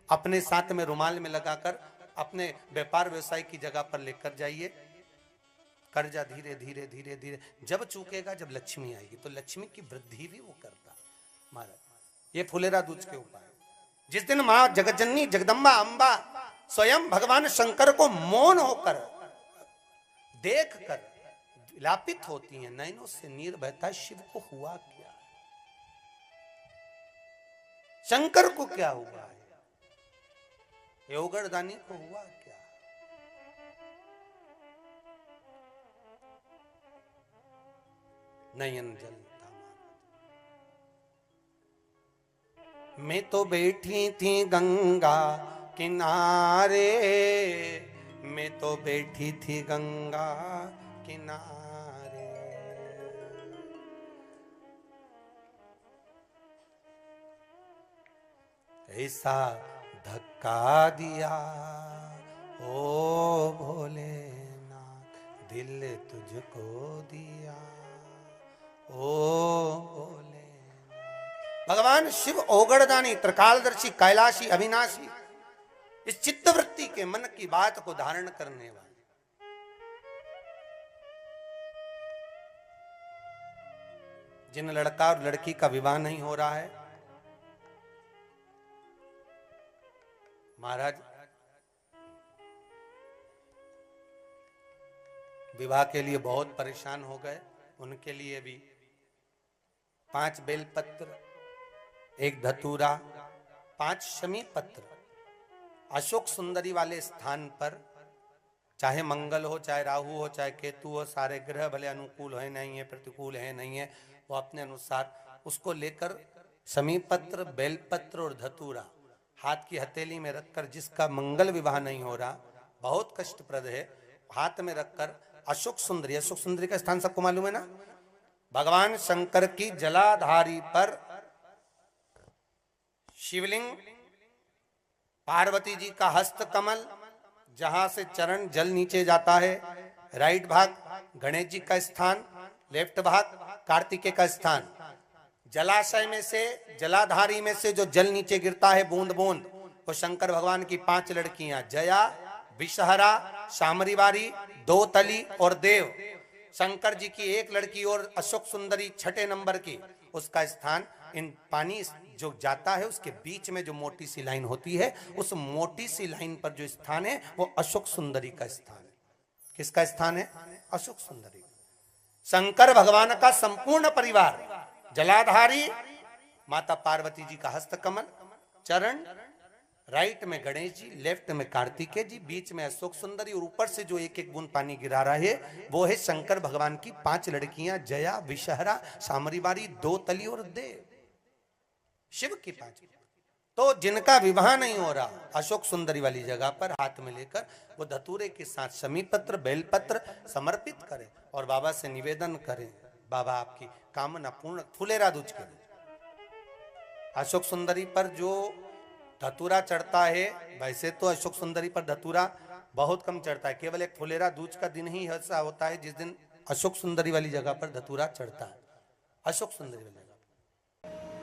अपने साथ में रुमाल में लगाकर अपने व्यापार व्यवसाय की जगह पर लेकर जाइए। कर्जा धीरे धीरे धीरे धीरे जब चूकेगा, जब लक्ष्मी आएगी, तो लक्ष्मी की वृद्धि भी वो करता महाराज। ये फुलेरा दूज के उपाय। जिस दिन माँ जगतजननी जगदम्बा अम्बा स्वयं भगवान शंकर को मौन होकर देखकर विलापित होती हैं, नैनों से नीर बहता, शिव को हुआ क्या, शंकर को क्या हुआ है, योगरदानी को हुआ क्या। नयन जलता मैं तो बैठी थी गंगा किनारे, मैं तो बैठी थी गंगा किनारे, ऐसा धक्का दिया ओ भोलेनाथ, दिल तुझको दिया ओ भोलेनाथ। भगवान शिव ओगड़दानी, त्रिकालदर्शी, कैलाशी, अविनाशी, इस चित्तवृत्ति के मन की बात को धारण करने वाले, जिन लड़का और लड़की का विवाह नहीं हो रहा है, महाराज विवाह के लिए बहुत परेशान हो गए, उनके लिए भी 5 बेलपत्र, 1 धतूरा, 5 शमी पत्र अशोक सुंदरी वाले स्थान पर, चाहे मंगल हो, चाहे राहु हो, चाहे केतु हो, सारे ग्रह भले अनुकूल है नहीं है, प्रतिकूल है नहीं है, वो अपने अनुसार उसको लेकर शमी पत्र, बेलपत्र और धतूरा हाथ की हथेली में रखकर, जिसका मंगल विवाह नहीं हो रहा, बहुत कष्टप्रद है, हाथ में रखकर अशोक सुंदरी, अशोक सुंदरी का स्थान सबको मालूम है ना, भगवान शंकर की जलाधारी पर शिवलिंग, पार्वती जी का हस्त कमल, जहां से चरण जल नीचे जाता है, राइट भाग गणेश जी का स्थान, लेफ्ट भाग कार्तिकेय का स्थान, जलाशय में से, जलाधारी में से जो जल नीचे गिरता है बूंद बूंद, वो शंकर भगवान की 5 लड़कियां, जया, विषहरा, शामरीवारी, दोतली और देव, शंकर जी की 1 लड़की और अशोक सुंदरी 6ठे नंबर की, उसका स्थान, इन पानी जो जाता है उसके बीच में जो मोटी सी लाइन होती है, उस मोटी सी लाइन पर जो स्थान है वो अशोक सुंदरी का स्थान है। किसका स्थान है? अशोक सुंदरी। शंकर भगवान का संपूर्ण परिवार, जलाधारी माता पार्वती जी का हस्तकमल, चरण, राइट में गणेश जी, लेफ्ट में कार्तिकेय जी, बीच में अशोक सुंदरी, और ऊपर से जो 1-1 बूंद पानी गिरा रहा है वो है शंकर भगवान की 5 लड़कियां, जया, विषहरा, शामरीवारी, दोतली और देव, शिव की 5। तो जिनका विवाह नहीं हो रहा, अशोक सुंदरी वाली जगह पर हाथ में लेकर वो धतूरे के साथ शमी पत्र, बेलपत्र समर्पित करें और बाबा से निवेदन करें, बाबा आपकी कामना पूर्ण, फुलेरा दूज करें। अशोक सुंदरी पर जो धतूरा चढ़ता है, वैसे तो अशोक सुंदरी पर धतूरा बहुत कम चढ़ता है, केवल एक फुलेरा दूज का दिन ही ऐसा होता है जिस दिन अशोक सुंदरी वाली जगह पर धतूरा चढ़ता है। अशोक सुंदरी वाली जगह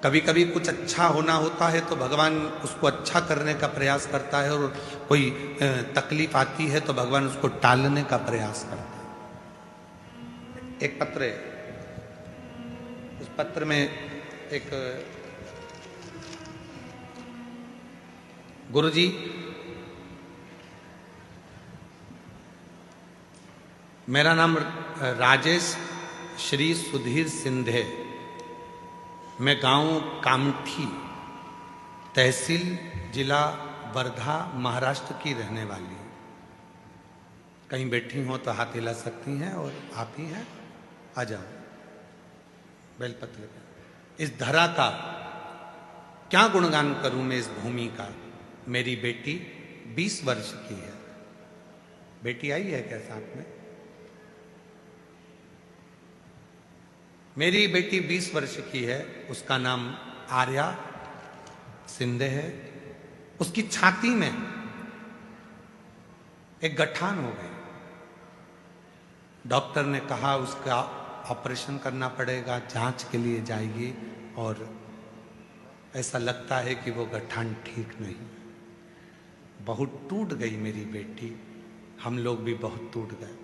कभी कभी कुछ अच्छा होना होता है तो भगवान उसको अच्छा करने का प्रयास करता है, और कोई तकलीफ आती है तो भगवान उसको टालने का प्रयास करता है। एक पत्र है, उस पत्र में एक गुरुजी मेरा नाम राजेश श्री सुधीर सिंधे, मैं गांव कामठी, तहसील जिला वर्धा, महाराष्ट्र की रहने वाली हूँ। कहीं बैठी हो तो हाथ हिला सकती हैं, और आप ही हैं, आ जाओ। बेलपत्र इस धरा का क्या गुणगान करूं मैं, इस भूमि का। मेरी बेटी 20 वर्ष की है। बेटी आई है क्या साथ में? मेरी बेटी 20 वर्ष की है, उसका नाम आर्या सिंधे है। उसकी छाती में एक गठान हो गई। डॉक्टर ने कहा उसका ऑपरेशन करना पड़ेगा, जांच के लिए जाएगी, और ऐसा लगता है कि वो गठान ठीक नहीं। बहुत टूट गई मेरी बेटी, हम लोग भी बहुत टूट गए।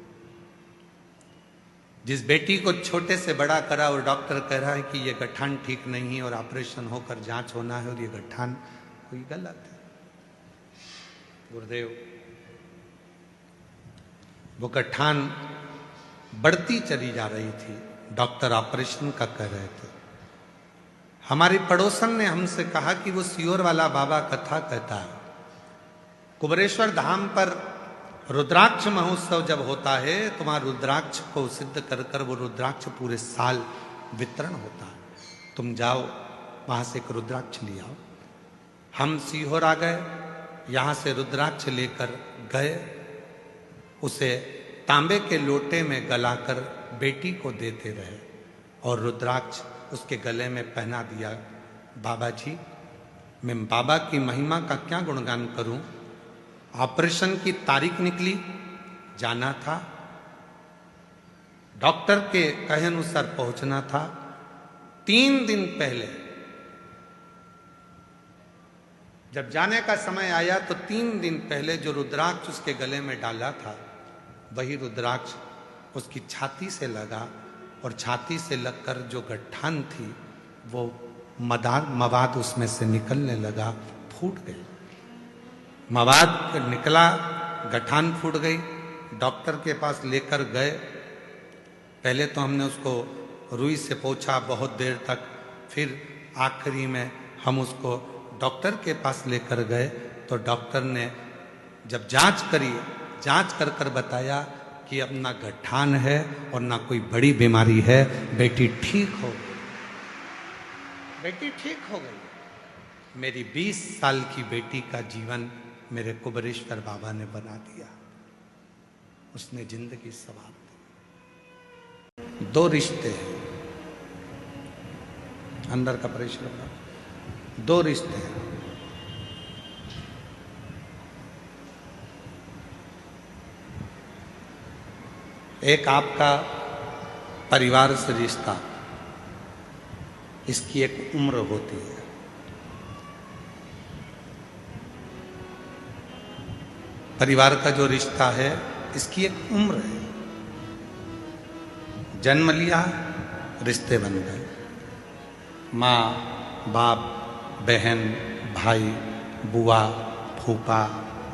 जिस बेटी को छोटे से बड़ा करा और डॉक्टर कह रहा है कि ये गठान ठीक नहीं है और ऑपरेशन होकर जांच होना है, और ये गठान कोई गलत है। गुरुदेव, वो गठान बढ़ती चली जा रही थी, डॉक्टर ऑपरेशन का कह रहे थे। हमारी पड़ोसन ने हमसे कहा कि वो सियोर वाला बाबा कथा कहता है, कुबरेश्वर धाम पर रुद्राक्ष महोत्सव जब होता है तो वहां रुद्राक्ष को सिद्ध कर कर वो रुद्राक्ष पूरे साल वितरण होता है, तुम जाओ वहां से एक रुद्राक्ष ले आओ। हम सीहोर आ गए, यहां से रुद्राक्ष लेकर गए, उसे तांबे के लोटे में गलाकर बेटी को देते रहे और रुद्राक्ष उसके गले में पहना दिया। बाबा जी, मैं बाबा की महिमा का क्या गुणगान करूं। ऑपरेशन की तारीख निकली, जाना था, डॉक्टर के कहे अनुसार पहुंचना था। 3 दिन पहले जब जाने का समय आया तो 3 दिन पहले जो रुद्राक्ष उसके गले में डाला था वही रुद्राक्ष उसकी छाती से लगा और छाती से लगकर जो गठान थी वो मवाद उसमें से निकलने लगा, फूट गई। मवाद निकला, गठान फूट गई। डॉक्टर के पास लेकर गए, पहले तो हमने उसको रुई से पोंछा बहुत देर तक, फिर आखिरी में हम उसको डॉक्टर के पास लेकर गए तो डॉक्टर ने जब जांच करी, जांच कर कर बताया कि अब ना गठान है और ना कोई बड़ी बीमारी है, बेटी ठीक हो गई, बेटी ठीक हो गई। मेरी 20 साल की बेटी का जीवन मेरे कुबरेश्वर बाबा ने बना दिया, उसने जिंदगी संवार दी। 2 रिश्ते हैं, अंदर का परिश्रम, 2 रिश्ते हैं। एक आपका परिवार से रिश्ता, इसकी एक उम्र होती है। परिवार का जो रिश्ता है इसकी एक उम्र है। जन्म लिया, रिश्ते बन गए, माँ बाप, बहन भाई, बुआ फूफा,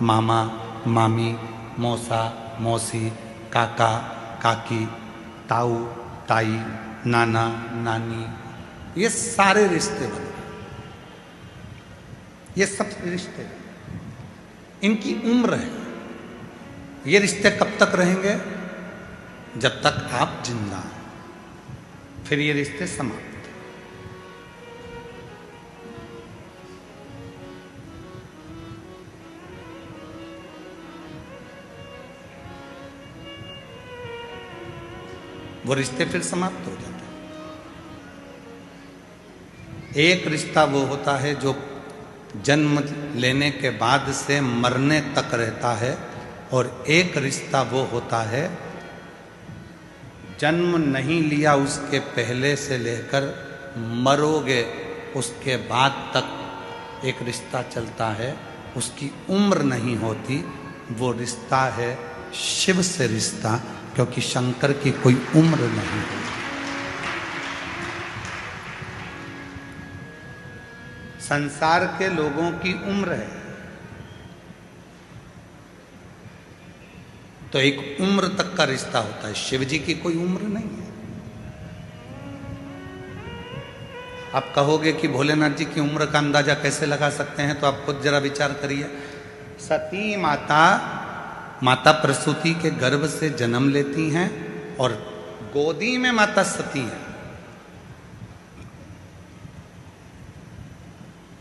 मामा मामी, मौसा मौसी, काका काकी, ताऊ ताई, नाना नानी, ये सारे रिश्ते बन गए। ये सब रिश्ते, इनकी उम्र है। ये रिश्ते कब तक रहेंगे? जब तक आप जिंदा हैं, फिर ये रिश्ते समाप्त। वो रिश्ते फिर समाप्त हो जाते हैं। एक रिश्ता वो होता है जो जन्म लेने के बाद से मरने तक रहता है, और एक रिश्ता वो होता है जन्म नहीं लिया उसके पहले से लेकर मरोगे उसके बाद तक एक रिश्ता चलता है, उसकी उम्र नहीं होती। वो रिश्ता है शिव से रिश्ता, क्योंकि शंकर की कोई उम्र नहीं है। संसार के लोगों की उम्र है, तो एक उम्र तक का रिश्ता होता है। शिव जी की कोई उम्र नहीं है। आप कहोगे कि भोलेनाथ जी की उम्र का अंदाजा कैसे लगा सकते हैं, तो आप खुद जरा विचार करिए। सती माता प्रसूति के गर्भ से जन्म लेती हैं और गोदी में माता सती है।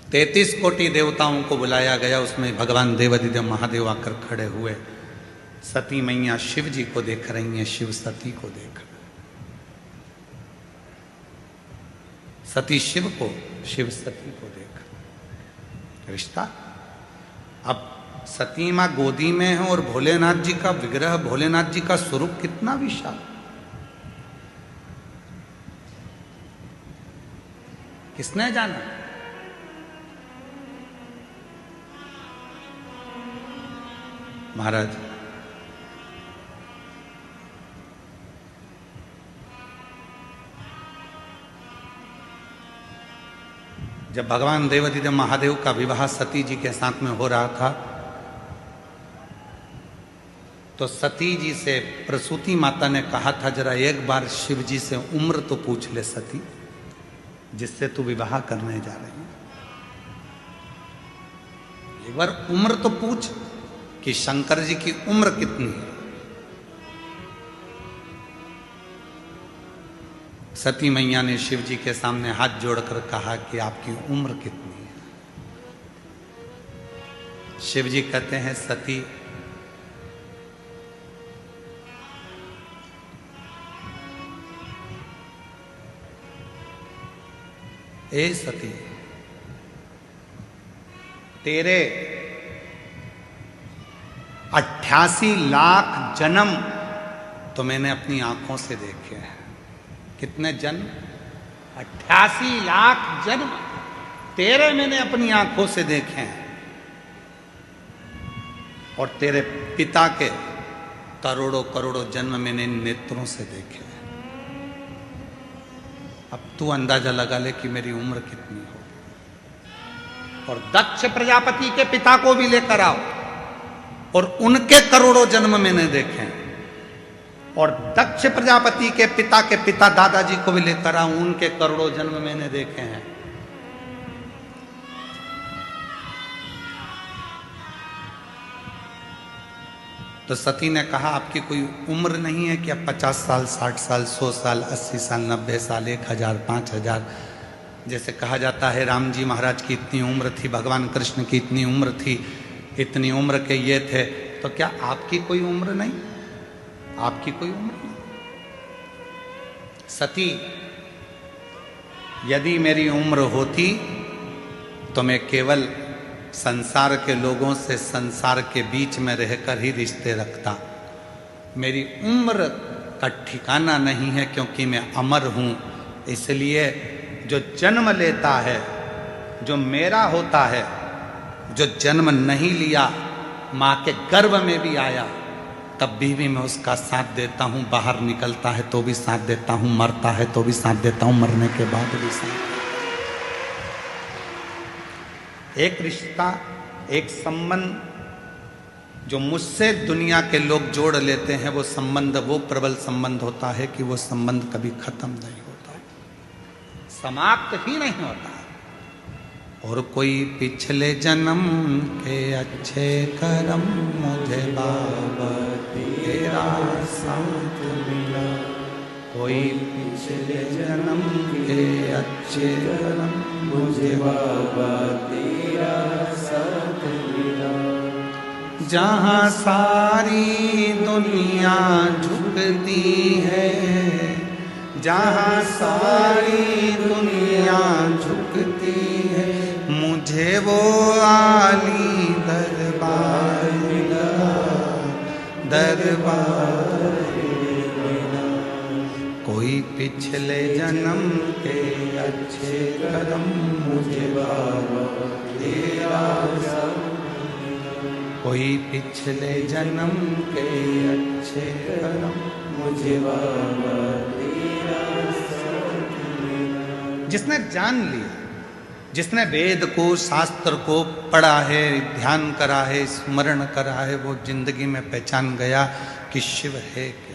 33 कोटि देवताओं को बुलाया गया, उसमें भगवान देवाधिदेव महादेव आकर खड़े हुए। सती मैया शिव जी को देख रही हैं, शिव सती को देख रहे, सती शिव को, शिव सती को देख। रिश्ता अब सती मां गोदी में है और भोलेनाथ जी का विग्रह, भोलेनाथ जी का स्वरूप कितना विशाल। किसने जाना? महाराज जब भगवान देवाधिदेव महादेव का विवाह सती जी के साथ में हो रहा था, तो सती जी से प्रसूति माता ने कहा था, जरा एक बार शिव जी से उम्र तो पूछ ले सती, जिससे तू विवाह करने जा रही है। एक बार उम्र तो पूछ कि शंकर जी की उम्र कितनी है। सती मैया ने शिव जी के सामने हाथ जोड़कर कहा कि आपकी उम्र कितनी है। शिव जी कहते हैं, सती ए सती, तेरे 88 लाख जन्म तो मैंने अपनी आंखों से देखे हैं। कितने जन्म? 88 लाख जन्म तेरे मैंने अपनी आंखों से देखे हैं, और तेरे पिता के करोड़ों करोड़ों जन्म मैंने इन नेत्रों से देखे हैं। अब तू अंदाजा लगा ले कि मेरी उम्र कितनी हो। और दक्ष प्रजापति के पिता को भी लेकर आओ, और उनके करोड़ों जन्म मैंने देखे हैं। और दक्ष प्रजापति के पिता दादाजी को भी लेकर आओ, उनके करोड़ों जन्म मैंने देखे हैं। तो सती ने कहा, आपकी कोई उम्र नहीं है कि आप 50 साल, 60 साल, 100 साल, 80 साल, 90 साल, 1000, 5000, जैसे कहा जाता है राम जी महाराज की इतनी उम्र थी, भगवान कृष्ण की इतनी उम्र थी, इतनी उम्र के ये थे। तो क्या आपकी कोई उम्र नहीं? आपकी कोई उम्र नहीं? सती, यदि मेरी उम्र होती तो मैं केवल संसार के लोगों से संसार के बीच में रहकर ही रिश्ते रखता। मेरी उम्र का ठिकाना नहीं है, क्योंकि मैं अमर हूं। इसलिए जो जन्म लेता है, जो मेरा होता है, जो जन्म नहीं लिया, मां के गर्भ में भी आया, तब भी मैं उसका साथ देता हूं। बाहर निकलता है तो भी साथ देता हूं, मरता है तो भी साथ देता हूं, मरने के बाद भी साथ। एक रिश्ता, एक संबंध जो मुझसे दुनिया के लोग जोड़ लेते हैं, वो संबंध वो प्रबल संबंध होता है कि वो संबंध कभी खत्म नहीं होता, समाप्त ही नहीं होता। और कोई पिछले जन्म के अच्छे कर्म मुझे बाबा तेरा साथ मिला। कोई पिछले जन्म के अच्छे कर्म मुझे बाबा तेरा साथ मिला। जहाँ सारी दुनिया झुकती है, जहाँ सारी दुनिया झुकती है, मुझे वो आली दरबार मिला, दरबार मिला। कोई पिछले जन्म के अच्छे कर्म मुझे बाबा तेरा साथ मिला। कोई पिछले जन्म के अच्छे कर्म मुझे बाबा तेरा साथ मिला। जिसने जान लिया, जिसने वेद को, शास्त्र को पढ़ा है, ध्यान करा है, स्मरण करा है, वो जिंदगी में पहचान गया कि शिव है क्या।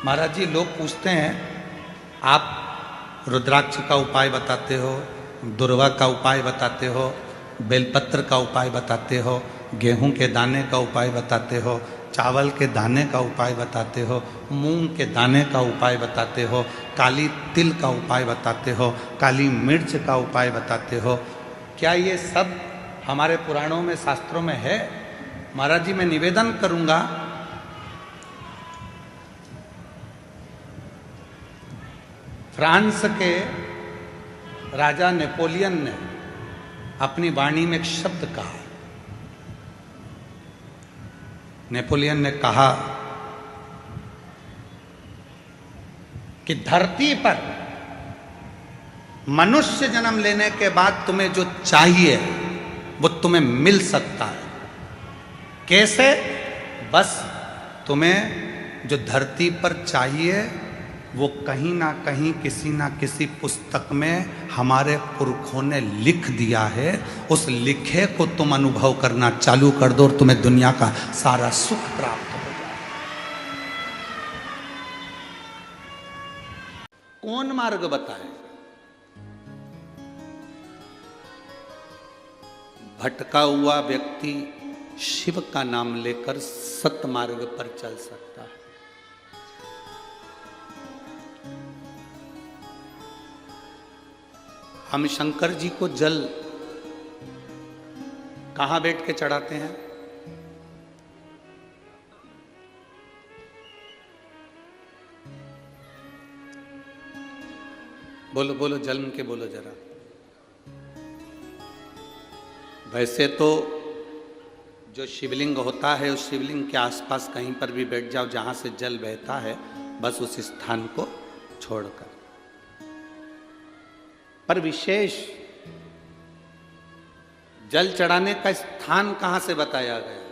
महाराज जी, लोग पूछते हैं, आप रुद्राक्ष का उपाय बताते हो, दुर्वा का उपाय बताते हो, बेलपत्र का उपाय बताते हो, गेहूं के दाने का उपाय बताते हो, चावल के दाने का उपाय बताते हो, मूंग के दाने का उपाय बताते हो, काली तिल का उपाय बताते हो, काली मिर्च का उपाय बताते हो। क्या ये सब हमारे पुराणों में, शास्त्रों में है? महाराज जी, मैं निवेदन करूंगा, फ्रांस के राजा नेपोलियन ने अपनी वाणी में एक शब्द कहा। नेपोलियन ने कहा कि धरती पर मनुष्य जन्म लेने के बाद तुम्हें जो चाहिए वो तुम्हें मिल सकता है। कैसे? बस तुम्हें जो धरती पर चाहिए वो कहीं ना कहीं किसी ना किसी पुस्तक में हमारे पुरखों ने लिख दिया है। उस लिखे को तुम अनुभव करना चालू कर दो और तुम्हें दुनिया का सारा सुख प्राप्त हो जाए। कौन मार्ग बताए? भटका हुआ व्यक्ति शिव का नाम लेकर सतमार्ग पर चल सकता है। हम शंकर जी को जल कहां बैठ के चढ़ाते हैं? बोलो बोलो, जन्म के बोलो जरा। वैसे तो जो शिवलिंग होता है उस शिवलिंग के आसपास कहीं पर भी बैठ जाओ जहां से जल बहता है, बस उस स्थान को छोड़कर। पर विशेष जल चढ़ाने का स्थान कहां से बताया गया?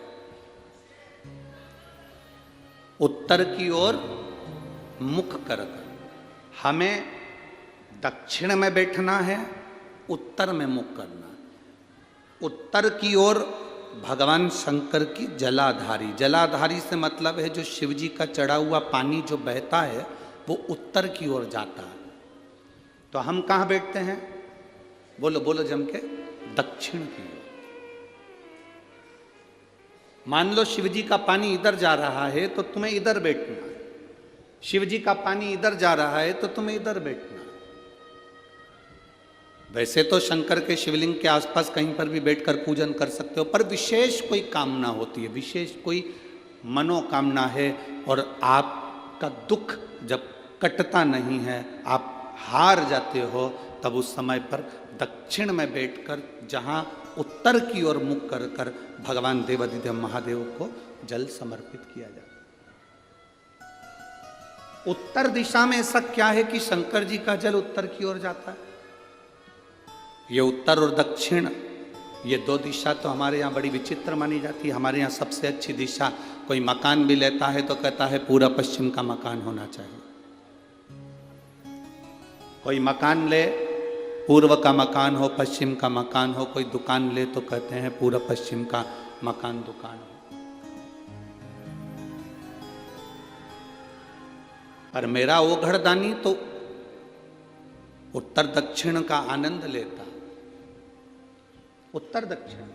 उत्तर की ओर मुख कर हमें दक्षिण में बैठना है, उत्तर में मुख करना है। उत्तर की ओर भगवान शंकर की जलाधारी, जलाधारी से मतलब है जो शिव जी का चढ़ा हुआ पानी जो बहता है वो उत्तर की ओर जाता है। तो हम कहां बैठते हैं? बोलो बोलो जम के, दक्षिण की ओर। मान लो शिव जी का पानी इधर जा रहा है तो तुम्हें इधर बैठना है, शिव जी का पानी इधर जा रहा है तो तुम्हें इधर बैठना है। वैसे तो शंकर के शिवलिंग के आसपास कहीं पर भी बैठकर पूजन कर सकते हो, पर विशेष कोई कामना होती है, विशेष कोई मनोकामना है और आपका दुख जब कटता नहीं है, आप हार जाते हो, तब उस समय पर दक्षिण में बैठकर जहां उत्तर की ओर मुख कर कर भगवान देवाधिदेव महादेव को जल समर्पित किया जाता है। उत्तर दिशा में ऐसा क्या है कि शंकर जी का जल उत्तर की ओर जाता है? ये उत्तर और दक्षिण, ये दो दिशा तो हमारे यहाँ बड़ी विचित्र मानी जाती है। हमारे यहाँ सबसे अच्छी दिशा, कोई मकान भी लेता है तो कहता है पूरा पश्चिम का मकान होना चाहिए। कोई मकान ले, पूर्व का मकान हो, पश्चिम का मकान हो, कोई दुकान ले तो कहते हैं पूरा पश्चिम का मकान दुकान हो। पर मेरा वो घरदानी तो उत्तर दक्षिण का आनंद लेता, उत्तर दक्षिण।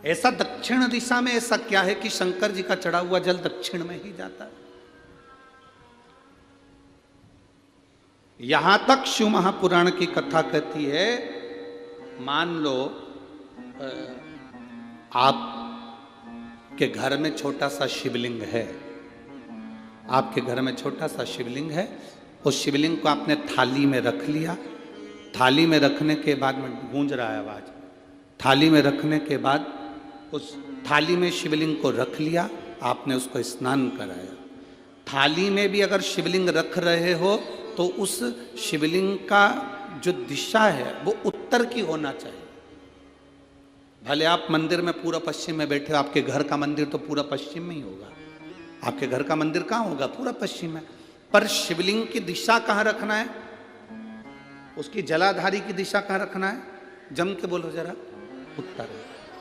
ऐसा दक्षिण दिशा में ऐसा क्या है कि शंकर जी का चढ़ा हुआ जल दक्षिण में ही जाता है? यहां तक शिव महापुराण की कथा कहती है, मान लो आपके घर में छोटा सा शिवलिंग है, आपके घर में छोटा सा शिवलिंग है, उस शिवलिंग को आपने थाली में रख लिया। थाली में रखने के बाद में गूंज रहा है आवाज, थाली में रखने के बाद उस थाली में शिवलिंग को रख लिया, आपने उसको स्नान कराया। थाली में भी अगर शिवलिंग रख रहे हो तो उस शिवलिंग का जो दिशा है वो उत्तर की होना चाहिए। भले आप मंदिर में पूरा पश्चिम में बैठे हो, आपके घर का मंदिर तो पूरा पश्चिम में ही होगा, आपके घर का मंदिर कहाँ होगा? पूरा पश्चिम में। पर शिवलिंग की दिशा कहाँ रखना है? उसकी जलाधारी की दिशा कहाँ रखना है? जम के बोलो जरा, उत्तर।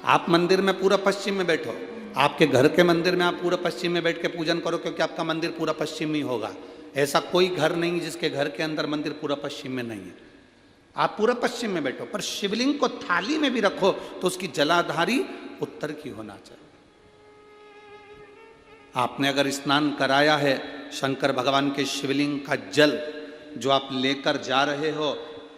आप मंदिर में पूरा पश्चिम में बैठो, आपके घर के मंदिर में आप पूरा पश्चिम में बैठ के पूजन करो, क्योंकि आपका मंदिर पूरा पश्चिम ही होगा। ऐसा कोई घर नहीं जिसके घर के अंदर मंदिर पूरा पश्चिम में नहीं है। आप पूरा पश्चिम में बैठो, पर शिवलिंग को थाली में भी रखो तो उसकी जलाधारी उत्तर की होना चाहिए। आपने अगर स्नान कराया है, शंकर भगवान के शिवलिंग का जल जो आप लेकर जा रहे हो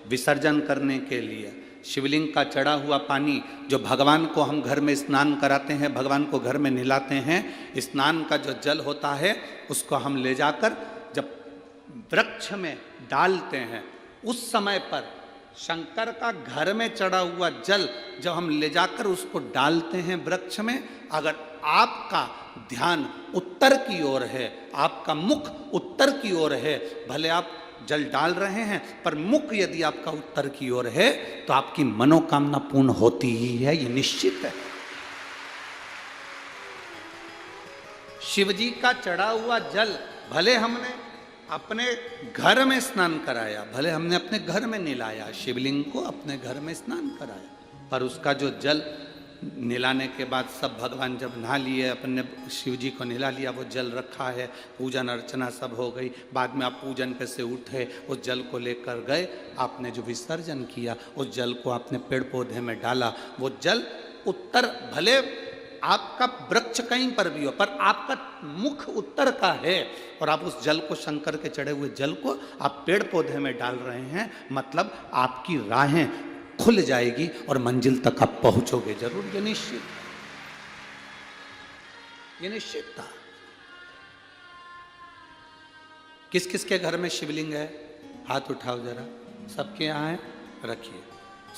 विसर्जन करने के लिए, शिवलिंग का चढ़ा हुआ पानी जो भगवान को हम घर में स्नान कराते हैं, भगवान को घर में नहलाते हैं, स्नान का जो जल होता है उसको हम ले जाकर जब वृक्ष में डालते हैं, उस समय पर शंकर का घर में चढ़ा हुआ जल जब हम ले जाकर उसको डालते हैं वृक्ष में, अगर आपका ध्यान उत्तर की ओर है, आपका मुख उत्तर की ओर है, भले आप जल डाल रहे हैं पर मुख यदि आपका उत्तर की ओर है तो आपकी मनोकामना पूर्ण होती ही है, ये निश्चित है। शिव जी का चढ़ा हुआ जल भले हमने अपने घर में स्नान कराया, भले हमने अपने घर में नहलाया, शिवलिंग को अपने घर में स्नान कराया, पर उसका जो जल नहलाने के बाद सब भगवान जब नहा लिए, अपने शिव जी को नहला लिया, वो जल रखा है, पूजन अर्चना सब हो गई, बाद में आप पूजन पे से उठे, उस जल को लेकर गए, आपने जो विसर्जन किया, उस जल को आपने पेड़ पौधे में डाला, वो जल उत्तर, भले आपका वृक्ष कहीं पर भी हो, पर आपका मुख उत्तर का है, और आप उस जल को, शंकर के चढ़े हुए जल को आप पेड़ पौधे में डाल रहे हैं, मतलब आपकी राहें खुल जाएगी और मंजिल तक आप पहुंचोगे जरूर। ये निश्चित, ये निश्चित था। किस किस के घर में शिवलिंग है? हाथ उठाओ जरा, सबके यहाँ है, रखिए।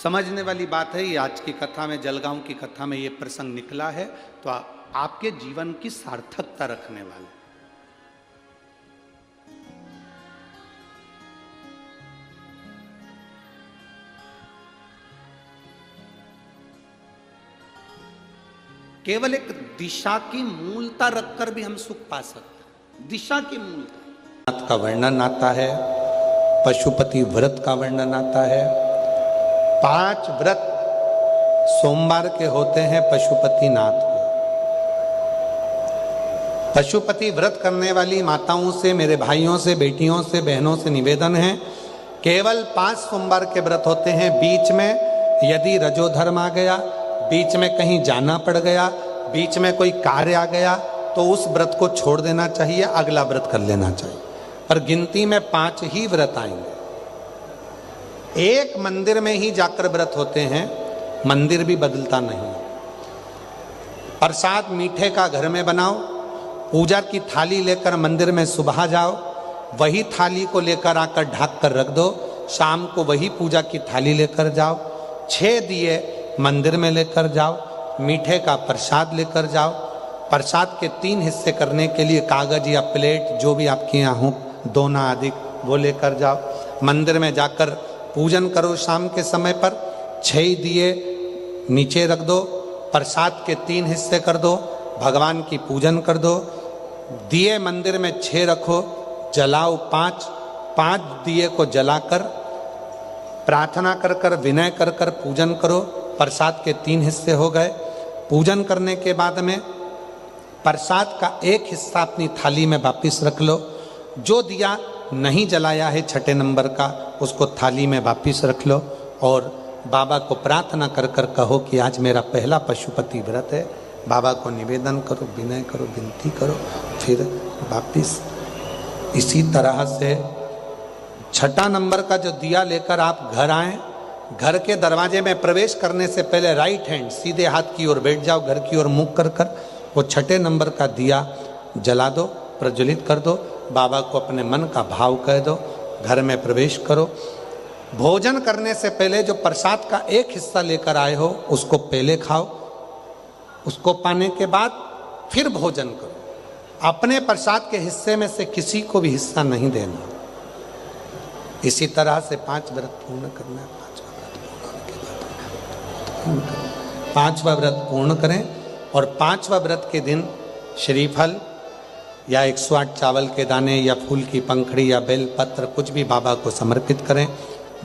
समझने वाली बात है, ये आज की कथा में, जलगांव की कथा में ये प्रसंग निकला है, तो आपके जीवन की सार्थकता रखने वाले। केवल एक दिशा की मूलता रखकर भी हम सुख पा सकते हैं। दिशा की मूलता का वर्णन आता है, पशुपति व्रत का वर्णन आता है। 5 व्रत सोमवार के होते हैं पशुपति नाथ को। पशुपति व्रत करने वाली माताओं से, मेरे भाइयों से, बेटियों से, बहनों से निवेदन है, केवल 5 सोमवार के व्रत होते हैं। बीच में यदि रजोधर्म आ गया, बीच में कहीं जाना पड़ गया, बीच में कोई कार्य आ गया, तो उस व्रत को छोड़ देना चाहिए, अगला व्रत कर लेना चाहिए। पर गिनती में 5 ही व्रत आएंगे। एक मंदिर में ही जाकर व्रत होते हैं, मंदिर भी बदलता नहीं। प्रसाद मीठे का घर में बनाओ, पूजा की थाली लेकर मंदिर में सुबह जाओ, वही थाली को लेकर आकर ढक कर रख दो, शाम को वही पूजा की थाली लेकर जाओ, 6 दिए मंदिर में लेकर जाओ, मीठे का प्रसाद लेकर जाओ। प्रसाद के 3 हिस्से करने के लिए कागज या प्लेट, जो भी आपके यहाँ हो, दोना आदि, वो लेकर जाओ। मंदिर में जाकर पूजन करो, शाम के समय पर 6 दिए नीचे रख दो, प्रसाद के 3 हिस्से कर दो, भगवान की पूजन कर दो। दिए मंदिर में 6 रखो, जलाओ 5 दिए को जलाकर प्रार्थना कर कर, विनय कर कर पूजन करो। प्रसाद के 3 हिस्से हो गए। पूजन करने के बाद में प्रसाद का एक हिस्सा अपनी थाली में वापिस रख लो। जो दिया नहीं जलाया है 6 नंबर का, उसको थाली में वापिस रख लो और बाबा को प्रार्थना कर कर कहो कि आज मेरा पहला पशुपति व्रत है। बाबा को निवेदन करो, विनय करो, विनती करो, फिर वापिस इसी तरह से 6 नंबर का जो दिया लेकर आप घर आए, घर के दरवाजे में प्रवेश करने से पहले राइट हैंड सीधे हाथ की ओर बैठ जाओ, घर की ओर मुख कर कर वो 6 नंबर का दिया जला दो, प्रज्वलित कर दो, बाबा को अपने मन का भाव कह दो, घर में प्रवेश करो। भोजन करने से पहले जो प्रसाद का एक हिस्सा लेकर आए हो उसको पहले खाओ, उसको पाने के बाद फिर भोजन करो। अपने प्रसाद के हिस्से में से किसी को भी हिस्सा नहीं देना। इसी तरह से 5 व्रत पूर्ण करना है। 5वां व्रत पूर्ण करें और 5वां व्रत के दिन श्रीफल या 108 चावल के दाने या फूल की पंखड़ी या बेल पत्र कुछ भी बाबा को समर्पित करें,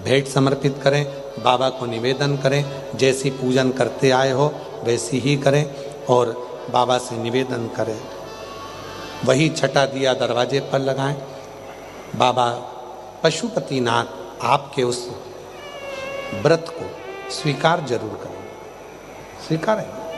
भेंट समर्पित करें, बाबा को निवेदन करें। जैसी पूजन करते आए हो वैसी ही करें और बाबा से निवेदन करें। वही 6 दिया दरवाजे पर लगाएं। बाबा पशुपतिनाथ आपके उस व्रत को स्वीकार जरूर करें, स्वीकारें।